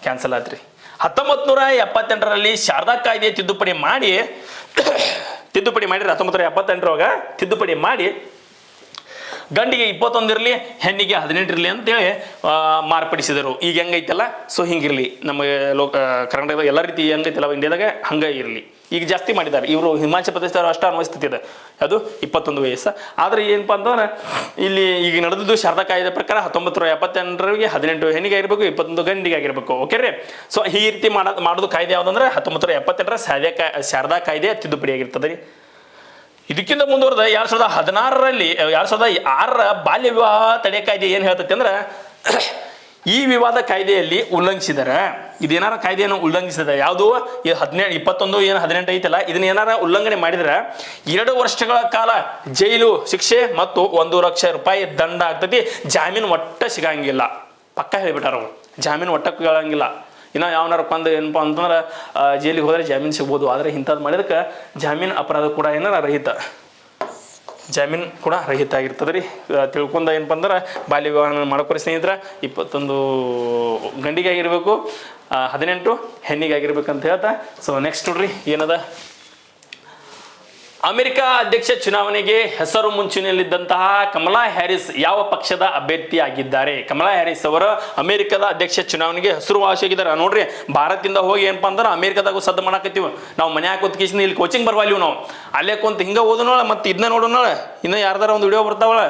ಕ್ಯಾನ್ಸಲ್ ಆತ್ರಿ. 1978ರಲ್ಲಿ ಶಾರದಾ ಕಾಯ್ದೆ ತಿದ್ದುಪಡಿ ಮಾಡಿರಿ 1978ರೊಳಗ ತಿದ್ದುಪಡಿ ಮಾಡಿ ಗಂಡಿಗೆ 21 ಇರಲಿ ಹೆಣ್ಣಿಗೆ 18 ಇರಲಿ ಅಂತೇಳಿ ಮಾರ್ಪಡಿಸಿದರು. ಈಗ ಹೆಂಗೈತಲ್ಲ ಸೊ ಹಿಂಗಿರಲಿ ನಮ್ಮ ಕರ್ನಾಟಕದ ಎಲ್ಲ ರೀತಿ ಹೆಂಗೈತಲ್ಲ ಇಂಡಿಯಾದಾಗ ಹಂಗೆ ಇರಲಿ. ಈಗ ಜಾಸ್ತಿ ಮಾಡಿದ್ದಾರೆ ಇವರು. ಹಿಮಾಚಲ ಪ್ರದೇಶದವರು ಅಷ್ಟು ಅನ್ವಯಿಸ್ತಿದೆ ಅದು 21 ವಯಸ್ಸು. ಆದರೆ ಏನಪ್ಪ ಅಂತಂದ್ರೆ ಇಲ್ಲಿ ಈಗ ನಡೆದಿದ್ದು ಶಾರದಾ ಕಾಯ್ದೆ ಪ್ರಕಾರ 1978ರಿಗೆ 18 ಹೆಣ್ಣಿಗೆ ಆಗಿರ್ಬೇಕು, 21 ಗಂಡಿಗೆ ಆಗಿರ್ಬೇಕು. ಓಕೆ ರೀ. ಸೊ ಈ ರೀತಿ ಮಾಡೋದು ಕಾಯ್ದೆ ಯಾವುದಂದ್ರೆ 1978ರ ಶಾರದಾ ಕಾಯ್ದೆ ತಿದ್ದುಪಡಿ ಆಗಿರ್ತದೆ ರೀ. ಇದಕ್ಕಿಂತ ಮುಂದುವರೆದ 2006ರ ಬಾಲ್ಯ ವಿವಾಹ ತಡೆ ಕಾಯ್ದೆ ಏನು ಹೇಳ್ತೈತಿ ಅಂದ್ರೆ ಈ ವಿವಾದ ಕಾಯ್ದೆಯಲ್ಲಿ ಉಲ್ಲಂಘಿಸಿದರೆ ಇದೇನಾರ ಕಾಯ್ದೆಯನ್ನು ಉಲ್ಲಂಘಿಸಿದ ಯಾವುದು 21 ಏನು 18 ಐತಲ್ಲ ಇದನ್ನ ಏನಾರ ಉಲ್ಲಂಘನೆ ಮಾಡಿದ್ರೆ 2 ವರ್ಷಗಳ ಕಾಲ ಜೈಲು ಶಿಕ್ಷೆ ಮತ್ತು 1 ಲಕ್ಷ ರೂಪಾಯಿ ದಂಡ ಆಗ್ತೈತಿ. ಜಾಮೀನು ಒಟ್ಟ ಸಿಗಂಗಿಲ್ಲ. ಪಕ್ಕ ಹೇಳಿಬಿಟ್ಟಾರ ಅವರು, ಜಾಮೀನು ಒಟ್ಟ ಸಿಗಂಗಿಲ್ಲ. ಇನ್ನು ಯಾವನಾರ ಕೊಂದು ಏನಪ್ಪ ಅಂತಂದ್ರೆ ಜೈಲಿಗೆ ಹೋದರೆ ಜಾಮೀನು ಸಿಗ್ಬೋದು. ಆದರೆ ಇಂಥದ್ದು ಮಾಡಿದಕ್ಕೆ ಜಾಮೀನು ಅಪರಾಧ ಕೂಡ ಏನಾರ ರಹಿತ, ಜಾಮೀನು ಕೂಡ ರಹಿತ ಆಗಿರ್ತದೆ ರೀ. ತಿಳ್ಕೊಂಡ ಏನಪ್ಪ ಅಂದ್ರೆ ಬಾಲ್ಯ ವಿವಾಹ ಮಾಡ್ಕೊರಿ ಸ್ನೇಹಿತರೆ. 21 ಗಂಡಿಗೆ ಆಗಿರ್ಬೇಕು, 18 ಹೆಣ್ಣಿಗೆ ಆಗಿರ್ಬೇಕಂತ ಹೇಳ್ತಾ ಸೊ ನೆಕ್ಸ್ಟ್ ನೋಡ್ರಿ ಏನದ. ಅಮೆರಿಕ ಅಧ್ಯಕ್ಷ ಚುನಾವಣೆಗೆ ಹೆಸರು ಮುಂಚೂಣಿಯಲ್ಲಿದ್ದಂತಹ ಕಮಲಾ ಹ್ಯಾರಿಸ್ ಯಾವ ಪಕ್ಷದ ಅಭ್ಯರ್ಥಿ ಆಗಿದ್ದಾರೆ? ಕಮಲಾ ಹ್ಯಾರಿಸ್ ಅವರು ಅಮೆರಿಕದ ಅಧ್ಯಕ್ಷ ಚುನಾವಣೆಗೆ ಹೆಸರುವಾಸಿಯಾಗಿದ್ದಾರೆ. ನೋಡ್ರಿ ಭಾರತದಿಂದ ಹೋಗಿ ಏನಪ್ಪ ಅಂದ್ರೆ ಅಮೆರಿಕದಾಗ ಸದ್ದು ಮಾಡಾಕತ್ತೀವಿ ನಾವು. ಮನ್ಯಾಗ ಕೂತ್ಕೇಸಿಂದ ಇಲ್ಲಿ ಕೋಚಿಂಗ್ ಬರ್ವಾಲಿವು ನಾವು. ಅಲ್ಲೇ ಕುಂತ ಹಿಂಗೆ ಓದೋಣ ಮತ್ತು ಇದನ್ನ ನೋಡೋಣ. ಇನ್ನೂ ಯಾರ್ದಾರ ಒಂದು ವಿಡಿಯೋ ಬರ್ತಾವಳ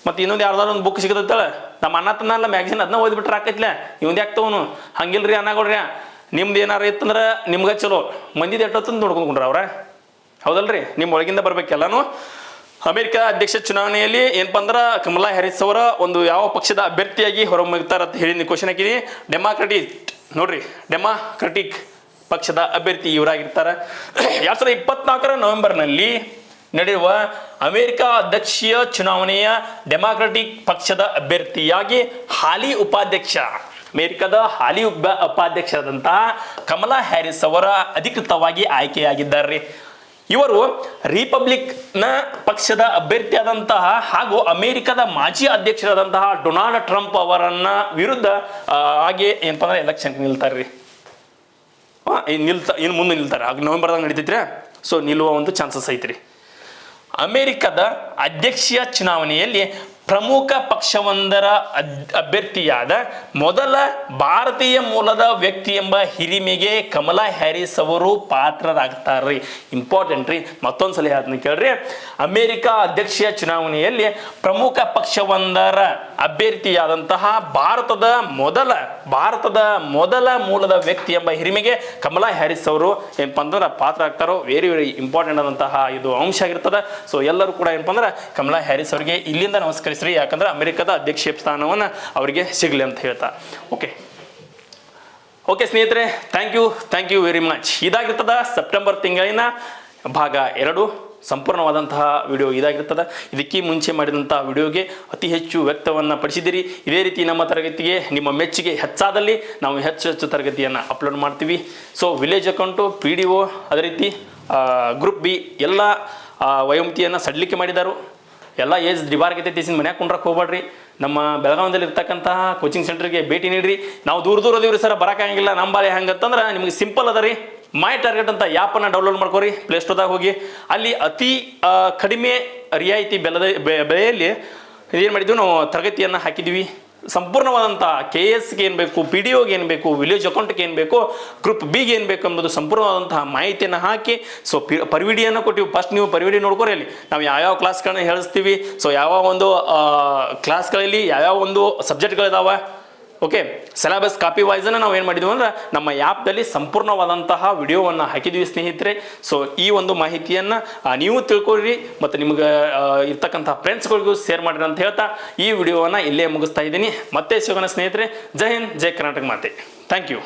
ಮತ್ತು ಇನ್ನೊಂದು ಯಾರ್ದಾರ ಒಂದು ಬುಕ್ ಸಿಗತ್ತಳ. ನಮ್ಮ ಅಣ್ಣ ತನ್ನಲ್ಲ ಮ್ಯಾಗ್ಝಿನ್ ಅದನ್ನ ಓದ್ಬಿಟ್ರೆ ಆಕೈತ್ಲೆ ಇವಂದು ಯಾಕ್ತವನು. ಹಂಗಿಲ್ರಿ ಅನ್ನಗೋಡ್ರಿ. ನಿಮ್ದು ಏನಾರು ಇತ್ತಂದ್ರೆ ನಿಮ್ಗೆ ಚಲೋ, ಮಂದಿದು ಎಷ್ಟೊತ್ತಂದು ನೋಡ್ಕೊಂಡ್ರೆ ಅವ್ರ ಹೌದಲ್ರಿ. ನಿಮ್ಮ ಒಳಗಿಂದ ಬರ್ಬೇಕೆಲ್ಲಾನು. ಅಮೆರಿಕ ಅಧ್ಯಕ್ಷ ಚುನಾವಣೆಯಲ್ಲಿ ಏನಪ್ಪ ಅಂದ್ರೆ ಕಮಲಾ ಹ್ಯಾರಿಸ್ ಅವರ ಒಂದು ಯಾವ ಪಕ್ಷದ ಅಭ್ಯರ್ಥಿಯಾಗಿ ಹೊರಮುಗ್ತಾರ ಅಂತ ಹೇಳಿ ಕ್ವಶನ್ ಹಾಕಿದೀನಿ. ನೋಡ್ರಿ ಡೆಮಾಕ್ರೆಟಿಕ್ ಪಕ್ಷದ ಅಭ್ಯರ್ಥಿ ಇವರಾಗಿರ್ತಾರೆ. 2024 ನವೆಂಬರ್ನಲ್ಲಿ ನಡೆಯುವ ಅಮೆರಿಕ ಅಧ್ಯಕ್ಷೀಯ ಚುನಾವಣೆಯ ಡೆಮಾಕ್ರೆಟಿಕ್ ಪಕ್ಷದ ಅಭ್ಯರ್ಥಿಯಾಗಿ ಅಮೆರಿಕದ ಹಾಲಿ ಉಪಾಧ್ಯಕ್ಷರಾದಂತಹ ಕಮಲಾ ಹ್ಯಾರಿಸ್ ಅವರ ಅಧಿಕೃತವಾಗಿ ಆಯ್ಕೆಯಾಗಿದ್ದಾರೆ. ಇವರು ರಿಪಬ್ಲಿಕ್ನ ಪಕ್ಷದ ಅಭ್ಯರ್ಥಿಯಾದಂತಹ ಹಾಗೂ ಅಮೆರಿಕದ ಮಾಜಿ ಅಧ್ಯಕ್ಷರಾದಂತಹ ಡೊನಾಲ್ಡ್ ಟ್ರಂಪ್ ಅವರನ್ನ ವಿರುದ್ಧ ಹಾಗೆ ಏನಪ್ಪ ಅಂದ್ರೆ ಎಲೆಕ್ಷನ್ ನಿಲ್ತಾರ್ರಿ. ಇನ್ನು ಮುಂದೆ ನಿಲ್ತಾರೆ. ಆಗ ನವೆಂಬರ್ದಾಗ ನಡೀತೈತ್ರಿ. ಸೊ ನಿಲ್ಲುವ ಒಂದು ಚಾನ್ಸಸ್ ಐತ್ರಿ. ಅಮೆರಿಕದ ಅಧ್ಯಕ್ಷೀಯ ಚುನಾವಣೆಯಲ್ಲಿ ಪ್ರಮುಖ ಪಕ್ಷವೊಂದರ ಅಭ್ಯರ್ಥಿಯಾದ ಮೊದಲ ಭಾರತೀಯ ಮೂಲದ ವ್ಯಕ್ತಿ ಎಂಬ ಹಿರಿಮೆಗೆ ಕಮಲಾ ಹ್ಯಾರಿಸ್ ಅವರು ಪಾತ್ರರಾಗ್ತಾರ್ರಿ. ಇಂಪಾರ್ಟೆಂಟ್ ರೀ. ಮತ್ತೊಂದ್ಸಲ ಹೇಳ್ತೀನಿ ಕೇಳ್ರಿ. ಅಮೆರಿಕ ಅಧ್ಯಕ್ಷೀಯ ಚುನಾವಣೆಯಲ್ಲಿ ಪ್ರಮುಖ ಪಕ್ಷವೊಂದರ ಅಭ್ಯರ್ಥಿಯಾದಂತಹ ಭಾರತದ ಮೊದಲ ಮೂಲದ ವ್ಯಕ್ತಿ ಎಂಬ ಹಿರಿಮೆಗೆ ಕಮಲಾ ಹ್ಯಾರಿಸ್ ಅವರು ಏನಪ್ಪ ಅಂದ್ರೆ ಪಾತ್ರ ಆಗ್ತಾರೋ. ವೆರಿ ಇಂಪಾರ್ಟೆಂಟ್ ಆದಂತಹ ಇದು ಅಂಶ ಆಗಿರ್ತದೆ. ಸೊ ಎಲ್ಲರೂ ಕೂಡ ಏನಪ್ಪ ಅಂದ್ರೆ ಕಮಲಾ ಹ್ಯಾರಿಸ್ ಅವರಿಗೆ ಇಲ್ಲಿಂದ ನಮಸ್ಕರಿಸ್ರಿ. ಯಾಕಂದ್ರೆ ಅಮೆರಿಕದ ಅಧ್ಯಕ್ಷೀಯ ಸ್ಥಾನವನ್ನು ಅವರಿಗೆ ಸಿಗಲಿ ಅಂತ ಹೇಳ್ತಾ. ಓಕೆ ಸ್ನೇಹಿತರೆ, ಥ್ಯಾಂಕ್ ಯು ವೆರಿ ಮಚ್. ಇದಾಗಿರ್ತದ ಸೆಪ್ಟೆಂಬರ್ ತಿಂಗಳಿನ ಭಾಗ 2 ಸಂಪೂರ್ಣವಾದಂತಹ ವಿಡಿಯೋ ಇದಾಗಿರ್ತದೆ. ಇದಕ್ಕೆ ಮುಂಚೆ ಮಾಡಿದಂತಹ ವಿಡಿಯೋಗೆ ಅತಿ ಹೆಚ್ಚು ವ್ಯಕ್ತವನ್ನು ಪಡಿಸಿದ್ದೀರಿ. ಇದೇ ರೀತಿ ನಮ್ಮ ತರಗತಿಗೆ ನಿಮ್ಮ ಮೆಚ್ಚುಗೆ ಹೆಚ್ಚಾದಲ್ಲಿ ನಾವು ಹೆಚ್ಚು ತರಗತಿಯನ್ನು ಅಪ್ಲೋಡ್ ಮಾಡ್ತೀವಿ. ಸೊ ವಿಲೇಜ್ ಅಕೌಂಟು, PDO, ಅದೇ ರೀತಿ ಗ್ರೂಪ್ ಬಿ ಎಲ್ಲ ವಯೋಮಿತಿಯನ್ನು ಸಡಿಲಿಕೆ ಮಾಡಿದರು. ಎಲ್ಲ ಏಜ್ ಡಿಬಾರ್ಗೈತೆ ಮನ್ಯಾಗ ಕುಂಡ್ರಕ್ಕೆ ಹೋಗ್ಬೇಡ್ರಿ. ನಮ್ಮ ಬೆಳಗಾವಿಯಲ್ಲಿ ಇರ್ತಕ್ಕಂತಹ ಕೋಚಿಂಗ್ ಸೆಂಟರ್ಗೆ ಭೇಟಿ ನೀಡ್ರಿ. ನಾವು ದೂರ ಅದೀವ್ರಿ ಸರ್, ಬರೋಕ್ಕಾಗಿಲ್ಲ. ನಂಬಾಲೆ ಹೆಂಗಂತಂದ್ರೆ ನಿಮಗೆ ಸಿಂಪಲ್ ಅದ ರೀ. ಮೈ ಟಾರ್ಗೆಟ್ ಅಂತ ಆ್ಯಪನ್ನು ಡೌನ್ಲೋಡ್ ಮಾಡ್ಕೊರಿ. ಪ್ಲೇಸ್ಟೋರ್ದಾಗ ಹೋಗಿ ಅಲ್ಲಿ ಅತಿ ಕಡಿಮೆ ರಿಯಾಯಿತಿ ಬೆಲೆಯಲ್ಲಿ ಏನು ಮಾಡಿದ್ವಿ ನಾವು ತರಗತಿಯನ್ನು ಹಾಕಿದ್ವಿ. ಸಂಪೂರ್ಣವಾದಂಥ KSಗೆ ಏನು ಬೇಕು, PDOಗೆ ಏನು ಬೇಕು, ವಿಲೇಜ್ ಅಕೌಂಟ್ಗೆ ಏನು ಬೇಕು, ಗ್ರೂಪ್ ಬಿಗೆ ಏನು ಬೇಕು ಎಂಬುದು ಸಂಪೂರ್ಣವಾದಂತಹ ಮಾಹಿತಿಯನ್ನು ಹಾಕಿ ಸೊ ಪರಿವಿಡಿಯನ್ನು ಕೊಟ್ಟಿವಿ. ಫಸ್ಟ್ ನೀವು ಪರಿವಿಡಿ ನೋಡ್ಕೊರಿ. ಅಲ್ಲಿ ನಾವು ಯಾವ್ಯಾವ ಕ್ಲಾಸ್ಗಳನ್ನ ಹೇಳಿಸ್ತೀವಿ. ಸೊ ಯಾವ ಒಂದು ಕ್ಲಾಸ್ಗಳಲ್ಲಿ ಯಾವ್ಯಾವ ಒಂದು ಸಬ್ಜೆಕ್ಟ್ಗಳಿದಾವೆ. ಓಕೆ, ಸಿಲೆಬಸ್ ಕಾಪಿ ವೈಸನ್ನು ನಾವು ಏನು ಮಾಡಿದ್ವಿ ಅಂದ್ರೆ ನಮ್ಮ ಆ್ಯಪ್ದಲ್ಲಿ ಸಂಪೂರ್ಣವಾದಂತಹ ವಿಡಿಯೋವನ್ನು ಹಾಕಿದ್ವಿ ಸ್ನೇಹಿತರೆ. ಸೊ ಈ ಒಂದು ಮಾಹಿತಿಯನ್ನು ನೀವು ತಿಳ್ಕೊಳ್ರಿ ಮತ್ತು ನಿಮ್ಗೆ ಇರ್ತಕ್ಕಂಥ ಫ್ರೆಂಡ್ಸ್ಗಳಿಗೂ ಶೇರ್ ಮಾಡಿರಿ ಅಂತ ಹೇಳ್ತಾ ಈ ವಿಡಿಯೋವನ್ನು ಇಲ್ಲೇ ಮುಗಿಸ್ತಾ ಇದ್ದೀನಿ. ಮತ್ತೆ ಸಿಗೋಣ ಸ್ನೇಹಿತರೆ. ಜೈ ಹಿಂದ್, ಜೈ ಕರ್ನಾಟಕ ಮಾತೆ. Thank you.